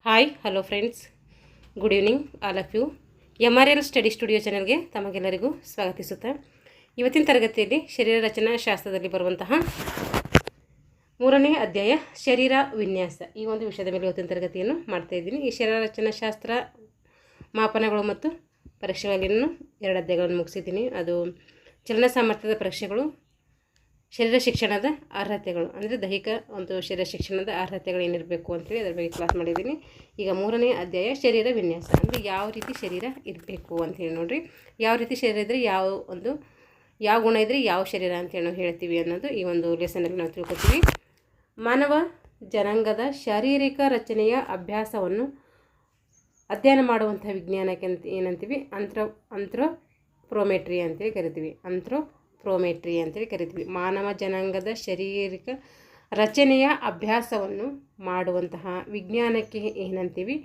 Hi hello friends, good evening all of you. MRL study studio ಚಾನಲ್ಗೆ ತಮಗೆಲ್ಲರಿಗೂ ಸ್ವಾಗತಿಸುತ್ತಾ ಇವತ್ತಿನ ತರಗತಿಯಲ್ಲಿ ಶರೀರ ರಚನಾ ಶಾಸ್ತ್ರದಲ್ಲಿ ಬರುವಂತಹ 3ನೇ ಅಧ್ಯಾಯ ಶರೀರ ವಿನ್ಯಾಸ ಈ ಒಂದು ವಿಷಯದ ಮೇಲೆ ಇವತ್ತಿನ ತರಗತಿಯನ್ನು ಮಾಡ್ತಾಯಿದ್ದೀನಿ. ಈ ಶರೀರ ರಚನಾ ಶಾಸ್ತ್ರ ಮಾಪನಗಳು ಮತ್ತು ಪರೀಕ್ಷೆಗಳಲ್ಲಿ 2 ಅಧ್ಯಾಯಗಳನ್ನು ಮುಗಿಸಿದ್ದೀನಿ. ಅದು ಚಲನ ಸಾಮರ್ಥ್ಯದ ಪರೀಕ್ಷೆಗಳು, ಶರೀರ ಶಿಕ್ಷಣದ ಅರ್ಹತೆಗಳು, ಅಂದರೆ ದೈಹಿಕ ಒಂದು ಶರೀರ ಶಿಕ್ಷಣದ ಅರ್ಹತೆಗಳು ಏನಿರಬೇಕು ಅಂತೇಳಿ ಅದರ ಬಗ್ಗೆ ಕ್ಲಾಸ್ ಮಾಡಿದ್ದೀನಿ. ಈಗ 3ನೇ ಅಧ್ಯಾಯ ಶರೀರ ವಿನ್ಯಾಸ, ಅಂದರೆ ಯಾವ ರೀತಿ ಶರೀರ ಇರಬೇಕು ಅಂಥೇಳಿ ನೋಡಿರಿ. ಯಾವ ರೀತಿ ಶರೀರ ಇದ್ದರೆ ಯಾವ ಗುಣ ಇದ್ದರೆ ಯಾವ ಶರೀರ ಅಂತೇಳಿ ನಾವು ಹೇಳ್ತೀವಿ ಅನ್ನೋದು ಈ ಒಂದು ಲೆಸನಲ್ಲಿ ನಾವು ತಿಳ್ಕೊತೀವಿ. ಮಾನವ ಜನಾಂಗದ ಶಾರೀರಿಕ ರಚನೆಯ ಅಭ್ಯಾಸವನ್ನು ಅಧ್ಯಯನ ಮಾಡುವಂಥ ವಿಜ್ಞಾನಕ್ಕೆ ಏನಂತೀವಿ? ಆಂಥ್ರೋಪೋಮೆಟ್ರಿ ಅಂತೇಳಿ ಕರಿತೀವಿ. ಆಂಥ್ರೋಪೋಮೆಟ್ರಿ ಅಂತೇಳಿ ಕರಿತೀವಿ. ಮಾನವ ಜನಾಂಗದ ಶಾರೀರಿಕ ರಚನೆಯ ಅಭ್ಯಾಸವನ್ನು ಮಾಡುವಂತಹ ವಿಜ್ಞಾನಕ್ಕೆ ಏನಂತೀವಿ?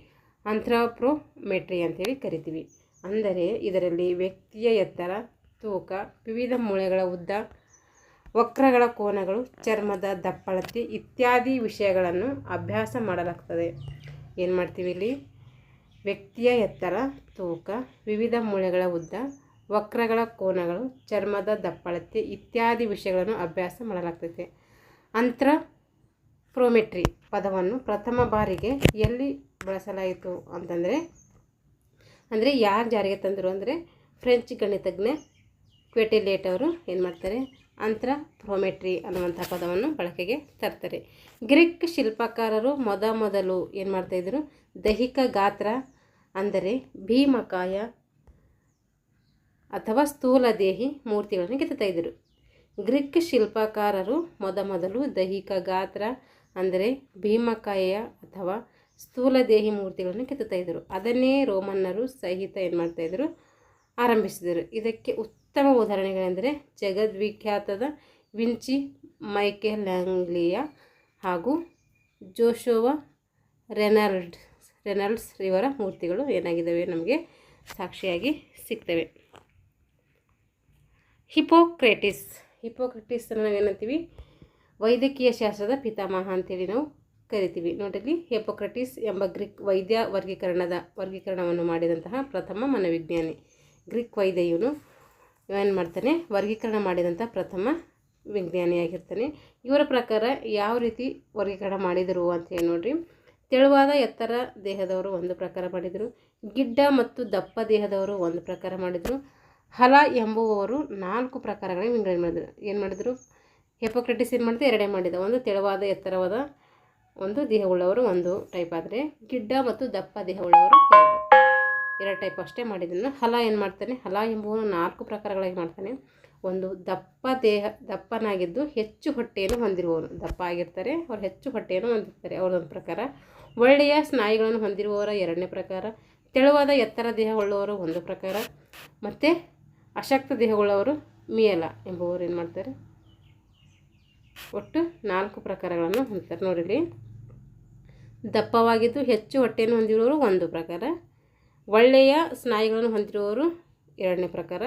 ಆಂಥ್ರೋಪೋಮೆಟ್ರಿ ಅಂತೇಳಿ ಕರಿತೀವಿ. ಅಂದರೆ ಇದರಲ್ಲಿ ವ್ಯಕ್ತಿಯ ಎತ್ತರ, ತೂಕ, ವಿವಿಧ ಮೂಳೆಗಳ ಉದ್ದ, ವಕ್ರಗಳ ಕೋನಗಳು, ಚರ್ಮದ ದಪ್ಪಳತೆ ಇತ್ಯಾದಿ ವಿಷಯಗಳನ್ನು ಅಭ್ಯಾಸ ಮಾಡಲಾಗ್ತದೆ. ಏನು ಮಾಡ್ತೀವಿ ಇಲ್ಲಿ? ವ್ಯಕ್ತಿಯ ಎತ್ತರ, ತೂಕ, ವಿವಿಧ ಮೂಳೆಗಳ ಉದ್ದ, ವಕ್ರಗಳ ಕೋನಗಳು, ಚರ್ಮದ ದಪ್ಪಳತೆ ಇತ್ಯಾದಿ ವಿಷಯಗಳನ್ನು ಅಭ್ಯಾಸ ಮಾಡಲಾಗ್ತದೆ. ಆಂಥ್ರೋಪೋಮೆಟ್ರಿ ಪದವನ್ನು ಪ್ರಥಮ ಬಾರಿಗೆ ಎಲ್ಲಿ ಬಳಸಲಾಯಿತು ಅಂದರೆ ಯಾರು ಜಾರಿಗೆ ತಂದರು ಅಂದರೆ ಫ್ರೆಂಚ್ ಗಣಿತಜ್ಞ ಕ್ವೆಟೆಲೆಟ್ ಅವರು ಏನು ಮಾಡ್ತಾರೆ? ಆಂಥ್ರೋಪೋಮೆಟ್ರಿ ಅನ್ನುವಂಥ ಪದವನ್ನು ಬಳಕೆಗೆ ತರ್ತಾರೆ. ಗ್ರೀಕ್ ಶಿಲ್ಪಕಾರರು ಮೊದಲು ಏನು ಮಾಡ್ತಾಯಿದ್ರು? ದೈಹಿಕ ಗಾತ್ರ ಅಂದರೆ ಭೀಮಕಾಯ ಅಥವಾ ಸ್ಥೂಲದೇಹಿ ಮೂರ್ತಿಗಳನ್ನು ಕೆತ್ತುತ್ತಾ. ಗ್ರೀಕ್ ಶಿಲ್ಪಕಾರರು ಮೊದಲು ದೈಹಿಕ ಗಾತ್ರ ಅಂದರೆ ಭೀಮಕಾಯ ಅಥವಾ ಸ್ಥೂಲದೇಹಿ ಮೂರ್ತಿಗಳನ್ನು ಕೆತ್ತುತ್ತಾ. ಅದನ್ನೇ ರೋಮನ್ನರು ಸಹಿತ ಏನು ಮಾಡ್ತಾಯಿದ್ರು? ಆರಂಭಿಸಿದರು. ಇದಕ್ಕೆ ಉತ್ತಮ ಉದಾಹರಣೆಗಳೆಂದರೆ ಜಗದ್ವಿಖ್ಯಾತದ ವಿಂಚಿ, ಮೈಕೆಲ್ಯಾಂಗ್ಲಿಯಾ ಹಾಗೂ ಜೋಶುವಾ ರೆನಾಲ್ಡ್ಸ್ ಇವರ ಮೂರ್ತಿಗಳು ಏನಾಗಿದ್ದಾವೆ? ನಮಗೆ ಸಾಕ್ಷಿಯಾಗಿ ಸಿಗ್ತವೆ. ಹಿಪೋಕ್ರೇಟಿಸ್ ನಾವೇನಂತೀವಿ? ವೈದ್ಯಕೀಯ ಶಾಸ್ತ್ರದ ಪಿತಾಮಹ ಅಂತೇಳಿ ನಾವು ಕರಿತೀವಿ. ನೋಡಿರಿ, ಹಿಪೋಕ್ರೇಟಿಸ್ ಎಂಬ ಗ್ರೀಕ್ ವೈದ್ಯ ವರ್ಗೀಕರಣವನ್ನು ಮಾಡಿದಂತಹ ಪ್ರಥಮ ಮನೋವಿಜ್ಞಾನಿ. ಗ್ರೀಕ್ ವೈದ್ಯ ಇವನು ಏನು ಮಾಡ್ತಾನೆ? ವರ್ಗೀಕರಣ ಮಾಡಿದಂಥ ಪ್ರಥಮ ವಿಜ್ಞಾನಿಯಾಗಿರ್ತಾನೆ. ಇವರ ಪ್ರಕಾರ ಯಾವ ರೀತಿ ವರ್ಗೀಕರಣ ಮಾಡಿದರು ಅಂತೇಳಿ ನೋಡಿರಿ. ತೆಳುವಾದ ಎತ್ತರ ದೇಹದವರು ಒಂದು ಪ್ರಕಾರ ಮಾಡಿದರು. ಗಿಡ್ಡ ಮತ್ತು ದಪ್ಪ ದೇಹದವರು ಒಂದು ಪ್ರಕಾರ ಮಾಡಿದರು. ಹಲ ಎಂಬುವವರು 4 ಪ್ರಕಾರಗಳಿಗೆ ವಿಂಗಡಣೆ ಮಾಡಿದರು. ಏನು ಮಾಡಿದರು? ಹಿಪೋಕ್ರೇಟಿಸ್ ಏನು ಮಾಡಿದೆ? 2 ಮಾಡಿದ. ಒಂದು ತೆಳುವಾದ ಎತ್ತರವಾದ ಒಂದು ದೇಹವುಳ್ಳವರು ಒಂದು ಟೈಪ್, ಆದರೆ ಗಿಡ್ಡ ಮತ್ತು ದಪ್ಪ ದೇಹವುಳ್ಳವರು 2 ಟೈಪ್ ಅಷ್ಟೇ ಮಾಡಿದ್ದನ್ನು. ಹಲ ಏನು ಮಾಡ್ತಾನೆ? ಹಲ ಎಂಬುವನು 4 ಪ್ರಕಾರಗಳಾಗಿ ಮಾಡ್ತಾನೆ. ಒಂದು ದಪ್ಪನಾಗಿದ್ದು ಹೆಚ್ಚು ಹೊಟ್ಟೆಯನ್ನು ಹೊಂದಿರುವವನು. ದಪ್ಪ ಆಗಿರ್ತಾರೆ, ಅವ್ರು ಹೆಚ್ಚು ಹೊಟ್ಟೆಯನ್ನು ಹೊಂದಿರ್ತಾರೆ, ಅವ್ರದೊಂದು ಪ್ರಕಾರ. ಒಳ್ಳೆಯ ಸ್ನಾಯುಗಳನ್ನು ಹೊಂದಿರುವವರ 2ನೇ ಪ್ರಕಾರ. ತೆಳುವಾದ ಎತ್ತರ ದೇಹವುಳ್ಳವರು ಒಂದು ಪ್ರಕಾರ. ಮತ್ತು ಅಶಕ್ತ ದೇಹವುಳ್ಳವರು ಮಿಯಲ ಎಂಬುವರು ಏನು ಮಾಡ್ತಾರೆ? ಒಟ್ಟು 4 ಪ್ರಕಾರಗಳನ್ನು ಹೊಂದ್ತಾರೆ. ನೋಡಿರಿ, ದಪ್ಪವಾಗಿದ್ದು ಹೆಚ್ಚು ಹೊಟ್ಟೆಯನ್ನು ಹೊಂದಿರುವವರು ಒಂದು ಪ್ರಕಾರ. ಒಳ್ಳೆಯ ಸ್ನಾಯುಗಳನ್ನು ಹೊಂದಿರುವವರು 2ನೇ ಪ್ರಕಾರ.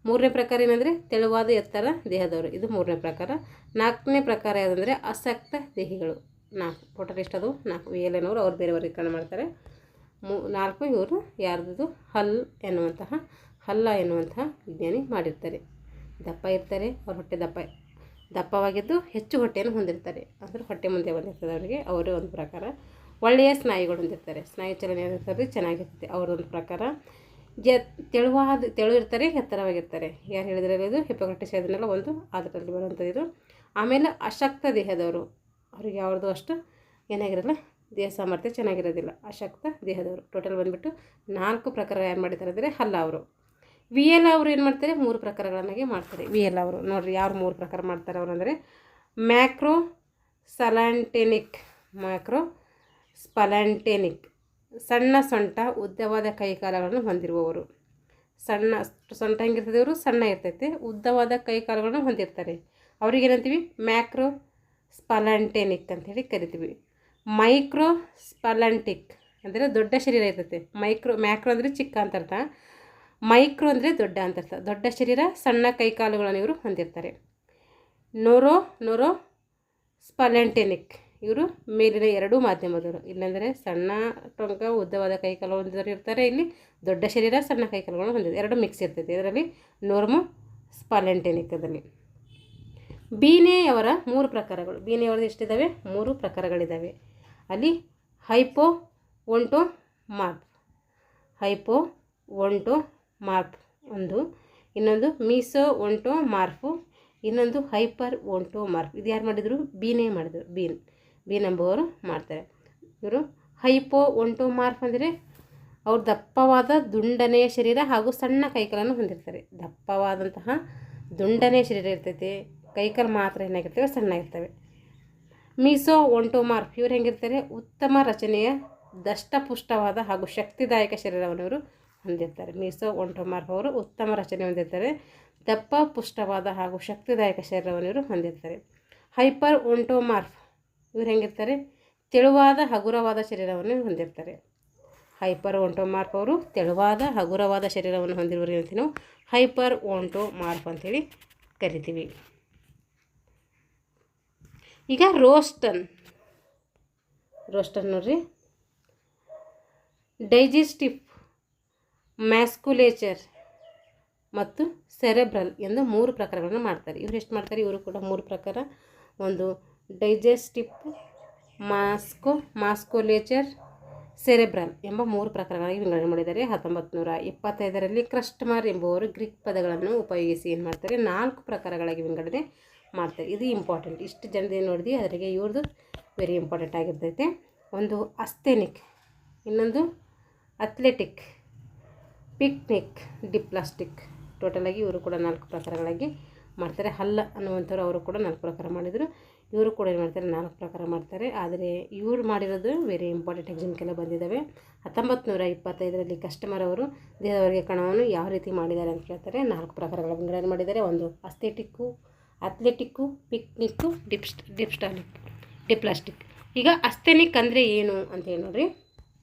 3ನೇ ಪ್ರಕಾರ ಏನಂದರೆ ತೆಳುವಾದ ಎತ್ತರ ದೇಹದವರು, ಇದು 3ನೇ ಪ್ರಕಾರ. 4ನೇ ಪ್ರಕಾರ ಯಾವುದಂದರೆ ಅಸಕ್ತ ದೇಹಿಗಳು. 4 ಟೋಟಲ್ ಎಷ್ಟದು? 4. ವಿ ಎಲ್ ಎನ್ನವರು ಅವ್ರು ಬೇರೆ ವರ್ಗೀಕರಣ ಮಾಡ್ತಾರೆ. 4 ಇವರು ಯಾರ್ದು? ಹಲ್ಲ ಎನ್ನುವಂತಹ ವಿಜ್ಞಾನಿ ಮಾಡಿರ್ತಾರೆ. ದಪ್ಪ ಇರ್ತಾರೆ, ಅವ್ರ ಹೊಟ್ಟೆ ದಪ್ಪವಾಗಿದ್ದು ಹೆಚ್ಚು ಹೊಟ್ಟೆಯನ್ನು ಹೊಂದಿರ್ತಾರೆ, ಅಂದರೆ ಹೊಟ್ಟೆ ಮುಂದೆ ಬಂದಿರ್ತದೆ ಅವರಿಗೆ, ಅವರೇ ಒಂದು ಪ್ರಕಾರ. ಒಳ್ಳೆಯ ಸ್ನಾಯುಗಳು ಹೊಂದಿರ್ತಾರೆ, ಸ್ನಾಯು ಚಲನೆ ಇರ್ತದೆ, ಚೆನ್ನಾಗಿರ್ತದೆ, ಅವರೊಂದು ಪ್ರಕಾರ. ತೆಳು ಇರ್ತಾರೆ, ಎತ್ತರವಾಗಿರ್ತಾರೆ. ಯಾರು ಹೇಳಿದ್ರೆ ಇದು? ಹಿಪೋಕ್ರೇಟಿಸ್ ಅದನ್ನೆಲ್ಲ ಒಂದು ಅದರಲ್ಲಿ ಬರುವಂಥದ್ದು ಇದು. ಆಮೇಲೆ ಅಶಕ್ತ ದೇಹದವರು, ಅವ್ರಿಗೆ ಯಾವ್ದು ಅಷ್ಟು ಏನಾಗಿರಲ್ಲ, ದೇಹ ಸಾಮರ್ಥ್ಯ ಚೆನ್ನಾಗಿರೋದಿಲ್ಲ, ಅಶಕ್ತ ದೇಹದವರು. ಟೋಟಲ್ ಬಂದುಬಿಟ್ಟು 4 ಪ್ರಕಾರ ಏನು ಮಾಡಿದ್ದಾರೆ ಅಂದರೆ ಹಲ್ಲ ಅವರು. ವಿ ಎಲ್ ಅವರು ಏನು ಮಾಡ್ತಾರೆ? 3 ಪ್ರಕಾರಗಳನ್ನಾಗಿ ಮಾಡ್ತಾರೆ. ವಿ ಎಲ್ ಅವರು ನೋಡಿರಿ, ಯಾರು 3 ಪ್ರಕಾರ ಮಾಡ್ತಾರೆ ಅವರು ಅಂದರೆ ಮ್ಯಾಕ್ರೋ ಸ್ಪಲ್ಯಾಂಟೆನಿಕ್, ಸಣ್ಣ ಸೊಂಟ, ಉದ್ದವಾದ ಕೈಕಾಲುಗಳನ್ನು ಹೊಂದಿರುವವರು. ಸೊಂಟ ಹೆಂಗಿರ್ತದೆ? ಅವರು ಸಣ್ಣ ಇರ್ತೈತೆ, ಉದ್ದವಾದ ಕೈಕಾಲುಗಳನ್ನು ಹೊಂದಿರ್ತಾರೆ. ಅವ್ರಿಗೆ ಏನಂತೀವಿ? ಮ್ಯಾಕ್ರೋ ಸ್ಪಲ್ಯಾಂಟೆನಿಕ್ ಅಂತೇಳಿ ಕರಿತೀವಿ. ಮೈಕ್ರೋ ಸ್ಪಲ್ಯಾಂಟಿಕ್ ಅಂದರೆ ದೊಡ್ಡ ಶರೀರ ಇರ್ತೈತೆ. ಮ್ಯಾಕ್ರೋ ಅಂದರೆ ಚಿಕ್ಕ ಅಂತ ಅರ್ಥ, ಮೈಕ್ರೋ ಅಂದರೆ ದೊಡ್ಡ ಅಂತ ಅರ್ಥ. ದೊಡ್ಡ ಶರೀರ, ಸಣ್ಣ ಕೈಕಾಲುಗಳನ್ನು ಇವರು ಹೊಂದಿರ್ತಾರೆ. ನೋರೋ ಸ್ಪಲ್ಯಾಂಟೆನಿಕ್ ಇವರು ಮೇಲಿನ ಎರಡೂ ಮಾಧ್ಯಮದವರು. ಇಲ್ಲಾಂದರೆ ಸಣ್ಣ ಟೊಂಕ ಉದ್ದವಾದ ಕೈಕಾಲು ಹೊಂದಿದವರು ಇರ್ತಾರೆ, ಇಲ್ಲಿ ದೊಡ್ಡ ಶರೀರ ಸಣ್ಣ ಕೈಕಾಲುಗಳನ್ನು ಹೊಂದಿದೆ, ಎರಡು ಮಿಕ್ಸ್ ಇರ್ತೈತೆ ಇದರಲ್ಲಿ ನೋರ್ಮೋ ಸ್ಪಾಲೆಂಟೆನಿಕದಲ್ಲಿ. ಬೀನೆಯವರ 3 ಪ್ರಕಾರಗಳು. ಬೀನೆಯವರದ್ದು ಎಷ್ಟಿದ್ದಾವೆ? 3 ಪ್ರಕಾರಗಳಿದ್ದಾವೆ. ಅಲ್ಲಿ ಹೈಪೋ ಒಂಟೋಮಾರ್ಫ್, ಹೈಪೋ ಒಂಟೋಮಾರ್ಫ್ ಒಂದು, ಇನ್ನೊಂದು ಮೀಸೋ ಒಂಟೋಮಾರ್ಫು, ಇನ್ನೊಂದು ಹೈಪರ್ ಒಂಟೋಮಾರ್ಫ್. ಇದು ಯಾರು ಮಾಡಿದರು? ಬೀನೆ ಮಾಡಿದರು. ಬೀನ್ ಎಂಬುವರು ಮಾಡ್ತಾರೆ. ಇವರು ಹೈಪೋ ಒಂಟೋಮಾರ್ಫ್ ಅಂದರೆ ಅವ್ರು ದಪ್ಪವಾದ ದುಂಡನೆಯ ಶರೀರ ಹಾಗೂ ಸಣ್ಣ ಕೈಕಾಲನ್ನು ಹೊಂದಿರ್ತಾರೆ. ದಪ್ಪವಾದಂತಹ ದುಂಡನೆಯ ಶರೀರ ಇರ್ತೈತೆ, ಕೈಕಾಲು ಮಾತ್ರ ಏನಾಗಿರ್ತವೆ? ಸಣ್ಣ ಇರ್ತವೆ. ಮೀಸೋ ಒಂಟೋಮಾರ್ಫ್ ಇವ್ರು ಹೆಂಗಿರ್ತಾರೆ? ಉತ್ತಮ ರಚನೆಯ ದಷ್ಟಪುಷ್ಟವಾದ ಹಾಗೂ ಶಕ್ತಿದಾಯಕ ಶರೀರವನ್ನು ಇವರು ಹೊಂದಿರ್ತಾರೆ. ಮೀಸೋ ಒಂಟೋಮಾರ್ಫ್ ಅವರು ಉತ್ತಮ ರಚನೆ ಹೊಂದಿರ್ತಾರೆ, ದಪ್ಪ ಪುಷ್ಟವಾದ ಹಾಗೂ ಶಕ್ತಿದಾಯಕ ಶರೀರವನ್ನು ಇವರು ಹೊಂದಿರ್ತಾರೆ. ಹೈಪರ್ ಒಂಟೋಮಾರ್ಫ್ ಇವ್ರು ಹೆಂಗಿರ್ತಾರೆ? ತೆಳುವಾದ ಹಗುರವಾದ ಶರೀರವನ್ನು ಹೊಂದಿರ್ತಾರೆ. ಹೈಪರ್ ಒಂಟೋಮಾರ್ಫ್ ಅವರು ತೆಳುವಾದ ಹಗುರವಾದ ಶರೀರವನ್ನು ಹೊಂದಿರುವವರು ಅಂತೀವಿ ನಾವು ಹೈಪರ್ ಒಂಟೋಮಾರ್ಫ್ ಅಂತೇಳಿ ಕರಿತೀವಿ. ಈಗ ರೋಸ್ಟನ್ ನೋಡ್ರಿ, ಡೈಜೆಸ್ಟಿವ್, ಮ್ಯಾಸ್ಕುಲೇಚರ್ ಮತ್ತು ಸೆರೆಬ್ರಲ್ ಎಂದು 3 ಪ್ರಕಾರಗಳನ್ನು ಮಾಡ್ತಾರೆ. ಇವರು ಎಷ್ಟು ಮಾಡ್ತಾರೆ? ಇವರು ಕೂಡ 3 ಪ್ರಕಾರ. ಒಂದು ಡೈಜೆಸ್ಟಿವ್, ಮಾಸ್ಕುಲೇಚರ್, ಸೆರೆಬ್ರಲ್ ಎಂಬ 3 ಪ್ರಕಾರಗಳಾಗಿ ವಿಂಗಡಣೆ ಮಾಡಿದ್ದಾರೆ. 1925ರಲ್ಲಿ ಕ್ರಸ್ಟಮರ್ ಎಂಬುವರು ಗ್ರೀಕ್ ಪದಗಳನ್ನು ಉಪಯೋಗಿಸಿ ಏನು ಮಾಡ್ತಾರೆ? 4 ಪ್ರಕಾರಗಳಾಗಿ ವಿಂಗಡಣೆ ಮಾಡ್ತಾರೆ. ಇದು ಇಂಪಾರ್ಟೆಂಟ್. ಇಷ್ಟು ಜನದೇನು ನೋಡಿದ್ವಿ, ಅದರಿಗೆ ಇವ್ರದ್ದು ವೆರಿ ಇಂಪಾರ್ಟೆಂಟ್ ಆಗಿರ್ತೈತೆ. ಒಂದು ಅಸ್ಥೆನಿಕ್, ಇನ್ನೊಂದು ಅಥ್ಲೆಟಿಕ್, ಪಿಕ್ನಿಕ್, ಡಿಪ್ಲಾಸ್ಟಿಕ್. ಟೋಟಲಾಗಿ ಇವರು ಕೂಡ 4 ಪ್ರಕಾರಗಳಾಗಿ ಮಾಡ್ತಾರೆ. ಹಲ್ಲ ಅನ್ನುವಂಥವ್ರು ಅವರು ಕೂಡ 4 ಪ್ರಕಾರ ಮಾಡಿದರು. ಇವರು ಕೂಡ ಏನು ಮಾಡ್ತಾರೆ? 4 ಪ್ರಕಾರ ಮಾಡ್ತಾರೆ. ಆದರೆ ಇವರು ಮಾಡಿರೋದು ವೆರಿ ಇಂಪಾರ್ಟೆಂಟ್, ಎಕ್ಸಾಮ್ಗೆಲ್ಲ ಬಂದಿದ್ದಾವೆ. 1925ರಲ್ಲಿ ಕಸ್ಟಮರ್ ಅವರು ದೇಹದ ವರ್ಗೀಕರಣವನ್ನು ಯಾವ ರೀತಿ ಮಾಡಿದ್ದಾರೆ ಅಂತ ಕೇಳ್ತಾರೆ. 4 ಪ್ರಕಾರಗಳ ವಿಂಗಡಣೆ ಮಾಡಿದ್ದಾರೆ. ಒಂದು ಅಥ್ಲೆಟಿಕ್ಕು, ಪಿಕ್ನಿಕ್ಕು, ಡಿಪ್ಲಾಸ್ಟಿಕ್. ಈಗ ಅಸ್ಥೆನಿಕ್ ಅಂದರೆ ಏನು ಅಂತ ಹೇಳಿ ನೋಡ್ರಿ.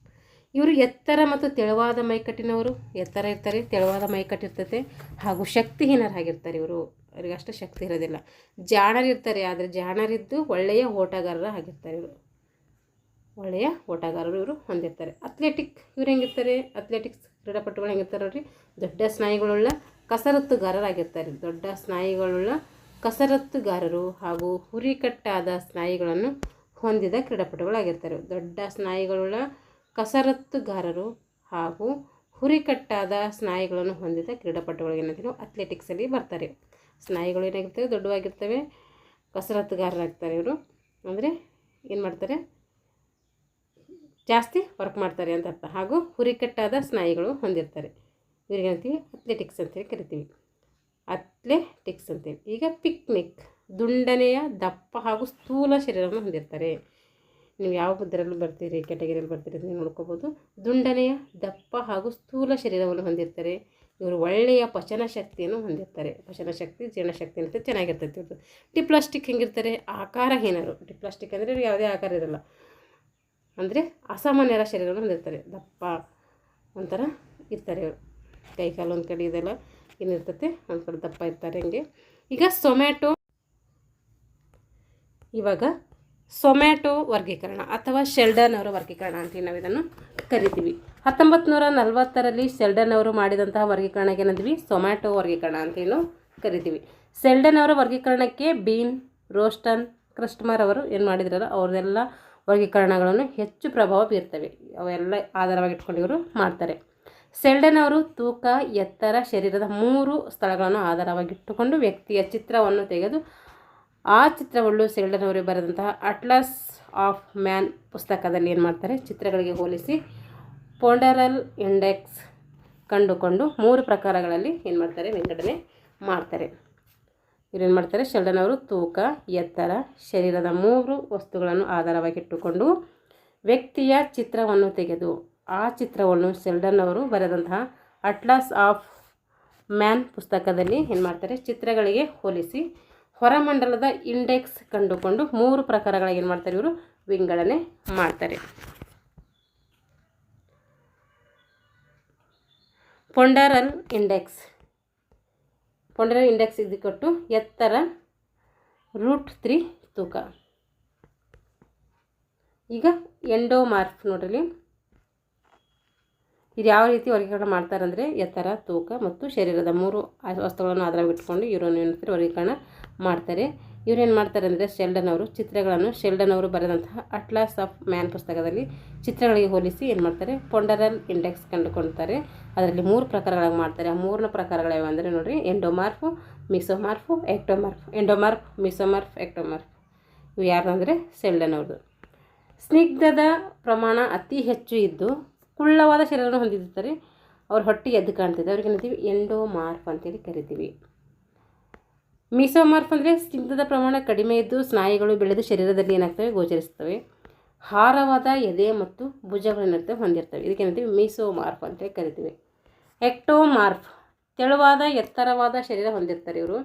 ಇವರು ಎತ್ತರ ಮತ್ತು ತೆಳುವಾದ ಮೈಕಟ್ಟಿನವರು. ಎತ್ತರ ಇರ್ತಾರೆ, ತೆಳುವಾದ ಮೈಕಟ್ಟಿರ್ತೈತೆ ಹಾಗೂ ಶಕ್ತಿಹೀನರಾಗಿರ್ತಾರೆ. ಇವರು ಅವರಿಗೆ ಅಷ್ಟು ಶಕ್ತಿ ಇರೋದಿಲ್ಲ. ಜಾಣರಿರ್ತಾರೆ, ಆದರೆ ಜಾಣರಿದ್ದು ಒಳ್ಳೆಯ ಓಟಗಾರರ ಆಗಿರ್ತಾರೆ. ಇವರು ಒಳ್ಳೆಯ ಓಟಗಾರರು ಇವರು ಹೊಂದಿರ್ತಾರೆ. ಅಥ್ಲೆಟಿಕ್ ಇವ್ರು ಹೆಂಗಿರ್ತಾರೆ? ಅಥ್ಲೆಟಿಕ್ಸ್ ಕ್ರೀಡಾಪಟುಗಳು ಹೆಂಗಿರ್ತಾರೆ ನೋಡ್ರಿ, ದೊಡ್ಡ ಸ್ನಾಯುಗಳುಳ್ಳ ಕಸರತ್ತುಗಾರರಾಗಿರ್ತಾರೆ. ದೊಡ್ಡ ಸ್ನಾಯುಗಳುಳ್ಳ ಕಸರತ್ತುಗಾರರು ಹಾಗೂ ಹುರಿಕಟ್ಟಾದ ಸ್ನಾಯುಗಳನ್ನು ಹೊಂದಿದ ಕ್ರೀಡಾಪಟುಗಳಾಗಿರ್ತಾರೆ. ದೊಡ್ಡ ಸ್ನಾಯುಗಳುಳ್ಳ ಕಸರತ್ತುಗಾರರು ಹಾಗೂ ಹುರಿಕಟ್ಟಾದ ಸ್ನಾಯುಗಳನ್ನು ಹೊಂದಿದ ಕ್ರೀಡಾಪಟುಗಳಿಗೆ ಏನಂತೀವಿ? ಅಥ್ಲೆಟಿಕ್ಸಲ್ಲಿ ಬರ್ತಾರೆ. ಸ್ನಾಯುಗಳು ಏನಾಗಿರ್ತವೆ? ದೊಡ್ಡವಾಗಿರ್ತವೆ, ಕಸರತ್ತುಗಾರರಾಗ್ತಾರೆ. ಇವರು ಅಂದರೆ ಏನು ಮಾಡ್ತಾರೆ? ಜಾಸ್ತಿ ವರ್ಕ್ ಮಾಡ್ತಾರೆ ಅಂತ ಅರ್ಥ. ಹಾಗೂ ಹುರಿಕಟ್ಟಾದ ಸ್ನಾಯುಗಳು ಹೊಂದಿರ್ತಾರೆ. ಇವ್ರಿಗೆ ಅಂತೀವಿ ಅಥ್ಲೆಟಿಕ್ಸ್ ಅಂತೇಳಿ ಕರಿತೀವಿ. ಅಥ್ಲೆಟಿಕ್ಸ್ ಅಂತೇಳಿ. ಈಗ ಪಿಕ್ನಿಕ್, ದುಂಡನೆಯ ದಪ್ಪ ಹಾಗೂ ಸ್ಥೂಲ ಶರೀರವನ್ನು ಹೊಂದಿರ್ತಾರೆ. ನೀವು ಯಾವ ಇದರಲ್ಲಿ ಬರ್ತೀರಿ, ಕ್ಯಾಟಗರಿಯಲ್ಲಿ ಬರ್ತೀರಿ ಅಂತ ನೋಡ್ಕೋಬೋದು. ದುಂಡನೆಯ ದಪ್ಪ ಹಾಗೂ ಸ್ಥೂಲ ಶರೀರವನ್ನು ಹೊಂದಿರ್ತಾರೆ. ಇವರು ಒಳ್ಳೆಯ ಪಚನ ಶಕ್ತಿಯನ್ನು ಹೊಂದಿರ್ತಾರೆ. ಪಚನ ಶಕ್ತಿ, ಜೀರ್ಣಶಕ್ತಿ ಅಂತ ಚೆನ್ನಾಗಿರ್ತೈತಿ ಇವ್ರದ್ದು. ಡಿಪ್ಲಾಸ್ಟಿಕ್ ಹೆಂಗಿರ್ತಾರೆ? ಆಕಾರಹೀನರು. ಡಿಪ್ಲಾಸ್ಟಿಕ್ ಅಂದರೆ ಇವ್ರಿಗೆ ಯಾವುದೇ ಆಕಾರ ಇರೋಲ್ಲ, ಅಂದರೆ ಅಸಾಮಾನ್ಯರ ಶರೀರವನ್ನು ಹೊಂದಿರ್ತಾರೆ. ದಪ್ಪ ಒಂಥರ ಇರ್ತಾರೆ ಇವರು. ಕೈಕಾಲು ಒಂದು ಕಡೆ ಇದೆಲ್ಲ ಏನಿರ್ತೈತೆ ಒಂದು ಕಡೆ ದಪ್ಪ ಇರ್ತಾರೆ ಹಂಗೆ. ಈಗ ಸೊಮ್ಯಾಟೊ ವರ್ಗೀಕರಣ ಅಥವಾ ಶೆಲ್ಡನ್ ಅವರ ವರ್ಗೀಕರಣ ಅಂತ ನಾವು ಇದನ್ನು ಕರಿತೀವಿ. 1940ರಲ್ಲಿ ಶೆಲ್ಡನ್ ಅವರು ಮಾಡಿದಂತಹ ವರ್ಗೀಕರಣಕ್ಕೆ ಏನಂತೀವಿ? ಸೊಮ್ಯಾಟೊ ವರ್ಗೀಕರಣ ಅಂತೇನು ಕರಿತೀವಿ. ಶೆಲ್ಡನ್ ಅವರ ವರ್ಗೀಕರಣಕ್ಕೆ ಬೀನ್, ರೋಸ್ಟನ್, ಕ್ರಸ್ಟಮರ್ ಅವರು ಏನು ಮಾಡಿದ್ರಲ್ಲ ಅವ್ರದ್ದೆಲ್ಲ ವರ್ಗೀಕರಣಗಳನ್ನು ಹೆಚ್ಚು ಪ್ರಭಾವ ಬೀರ್ತವೆ. ಅವೆಲ್ಲ ಆಧಾರವಾಗಿ ಇಟ್ಕೊಂಡು ಇವರು ಮಾಡ್ತಾರೆ. ಶೆಲ್ಡನ್ ಅವರು ತೂಕ, ಎತ್ತರ, ಶರೀರದ 3 ಸ್ಥಳಗಳನ್ನು ಆಧಾರವಾಗಿಟ್ಟುಕೊಂಡು ವ್ಯಕ್ತಿಯ ಚಿತ್ರವನ್ನು ತೆಗೆದು ಆ ಚಿತ್ರಗಳು ಶೆಲ್ಡನ್ ಅವರು ಬರೆದಂತಹ ಅಟ್ಲಾಸ್ ಆಫ್ ಮ್ಯಾನ್ ಪುಸ್ತಕದಲ್ಲಿ ಏನು ಮಾಡ್ತಾರೆ? ಚಿತ್ರಗಳಿಗೆ ಹೋಲಿಸಿ ಪೊಂಡರಲ್ ಇಂಡೆಕ್ಸ್ ಕಂಡುಕೊಂಡು 3 ಪ್ರಕಾರಗಳಲ್ಲಿ ಏನು ಮಾಡ್ತಾರೆ? ವಿಂಗಡಣೆ ಮಾಡ್ತಾರೆ. ಇವ್ರೇನು ಮಾಡ್ತಾರೆ? ಶೆಲ್ಡನ್ ಅವರು ತೂಕ, ಎತ್ತರ, ಶರೀರದ 3 ವಸ್ತುಗಳನ್ನು ಆಧಾರವಾಗಿಟ್ಟುಕೊಂಡು ವ್ಯಕ್ತಿಯ ಚಿತ್ರವನ್ನು ತೆಗೆದು ಆ ಚಿತ್ರವನ್ನು ಶೆಲ್ಡನ್ ಅವರು ಬರೆದಂತಹ ಅಟ್ಲಾಸ್ ಆಫ್ ಮ್ಯಾನ್ ಪುಸ್ತಕದಲ್ಲಿ ಏನು ಮಾಡ್ತಾರೆ? ಚಿತ್ರಗಳಿಗೆ ಹೋಲಿಸಿ ಹೊರಮಂಡಲದ ಇಂಡೆಕ್ಸ್ ಕಂಡುಕೊಂಡು 3 ಪ್ರಕಾರಗಳಿಗೆ ಏನು ಮಾಡ್ತಾರೆ? ಇವರು ವಿಂಗಡಣೆ ಮಾಡ್ತಾರೆ. ಪೊಂಡರಲ್ ಇಂಡೆಕ್ಸ್ ಎತ್ತರ √3 ತೂಕ. ಈಗ ಎಂಡೋಮಾರ್ಫ್ ನೋಡ್ರಿ, ಇದು ಯಾವ ರೀತಿ ವರ್ಗೀಕರಣ ಮಾಡ್ತಾರೆ ಅಂದರೆ ಎತ್ತರ, ತೂಕ ಮತ್ತು ಶರೀರದ 3 ವಸ್ತುಗಳನ್ನು ಆಧಾರವಿಟ್ಟುಕೊಂಡು ಇವರನ್ನು ಏನಂತಾರೆ ವರ್ಗೀಕರಣ ಮಾಡ್ತಾರೆ. ಇವರೇನು ಮಾಡ್ತಾರೆ ಅಂದರೆ ಶೆಲ್ಡನ್ ಅವರು ಬರೆದಂತಹ ಅಟ್ಲಾಸ್ ಆಫ್ ಮ್ಯಾನ್ ಪುಸ್ತಕದಲ್ಲಿ ಚಿತ್ರಗಳಿಗೆ ಹೋಲಿಸಿ ಏನು ಮಾಡ್ತಾರೆ ಪೊಂಡರಲ್ ಇಂಡೆಕ್ಸ್ ಕಂಡುಕೊಳ್ತಾರೆ. ಅದರಲ್ಲಿ 3 ಪ್ರಕಾರಗಳಾಗಿ ಮಾಡ್ತಾರೆ. ಆ 3 ಪ್ರಕಾರಗಳು ಯಾವ ಅಂದರೆ ನೋಡಿರಿ, ಎಂಡೋಮಾರ್ಫು, ಮಿಸೋಮಾರ್ಫು, ಎಕ್ಟೋಮಾರ್ಫ್. ಎಂಡೋಮಾರ್ಫ್, ಮಿಸೋಮಾರ್ಫ್, ಎಕ್ಟೋಮಾರ್ಫ್ ಇವು ಯಾರು ಅಂದರೆ ಶೆಲ್ಡನ್ ಅವ್ರದ್ದು. ಸ್ನಿಗ್ಧದ ಪ್ರಮಾಣ ಅತಿ ಹೆಚ್ಚು ಇದ್ದು ಕುಳ್ಳವಾದ ಶರೀರವನ್ನು ಹೊಂದಿರ್ತಾರೆ. ಅವ್ರ ಹೊಟ್ಟೆ ಎದ್ದು ಕಾಣ್ತಿದೆ, ಅವ್ರಿಗೆ ಏನಂತೀವಿ ಎಂಡೋಮಾರ್ಫ್ ಅಂತೇಳಿ ಕರಿತೀವಿ. ಮಿಸೋಮಾರ್ಫ್ ಅಂದರೆ ಸ್ನಿಗ್ಧದ ಪ್ರಮಾಣ ಕಡಿಮೆ ಇದ್ದು ಸ್ನಾಯುಗಳು ಬೆಳೆದು ಶರೀರದಲ್ಲಿ ಏನಾಗ್ತವೆ ಗೋಚರಿಸ್ತವೆ. ಹಾರವಾದ ಎದೆ ಮತ್ತು ಭುಜಗಳನ್ನಿರ್ತವೆ ಹೊಂದಿರ್ತವೆ, ಇದಕ್ಕೆ ಏನಂತೀವಿ ಮಿಸೋಮಾರ್ಫ್ ಅಂತೇಳಿ ಕರಿತೀವಿ. ಎಕ್ಟೋಮಾರ್ಫ್ ತೆಳುವಾದ ಎತ್ತರವಾದ ಶರೀರ ಹೊಂದಿರ್ತಾರೆ. ಇವರು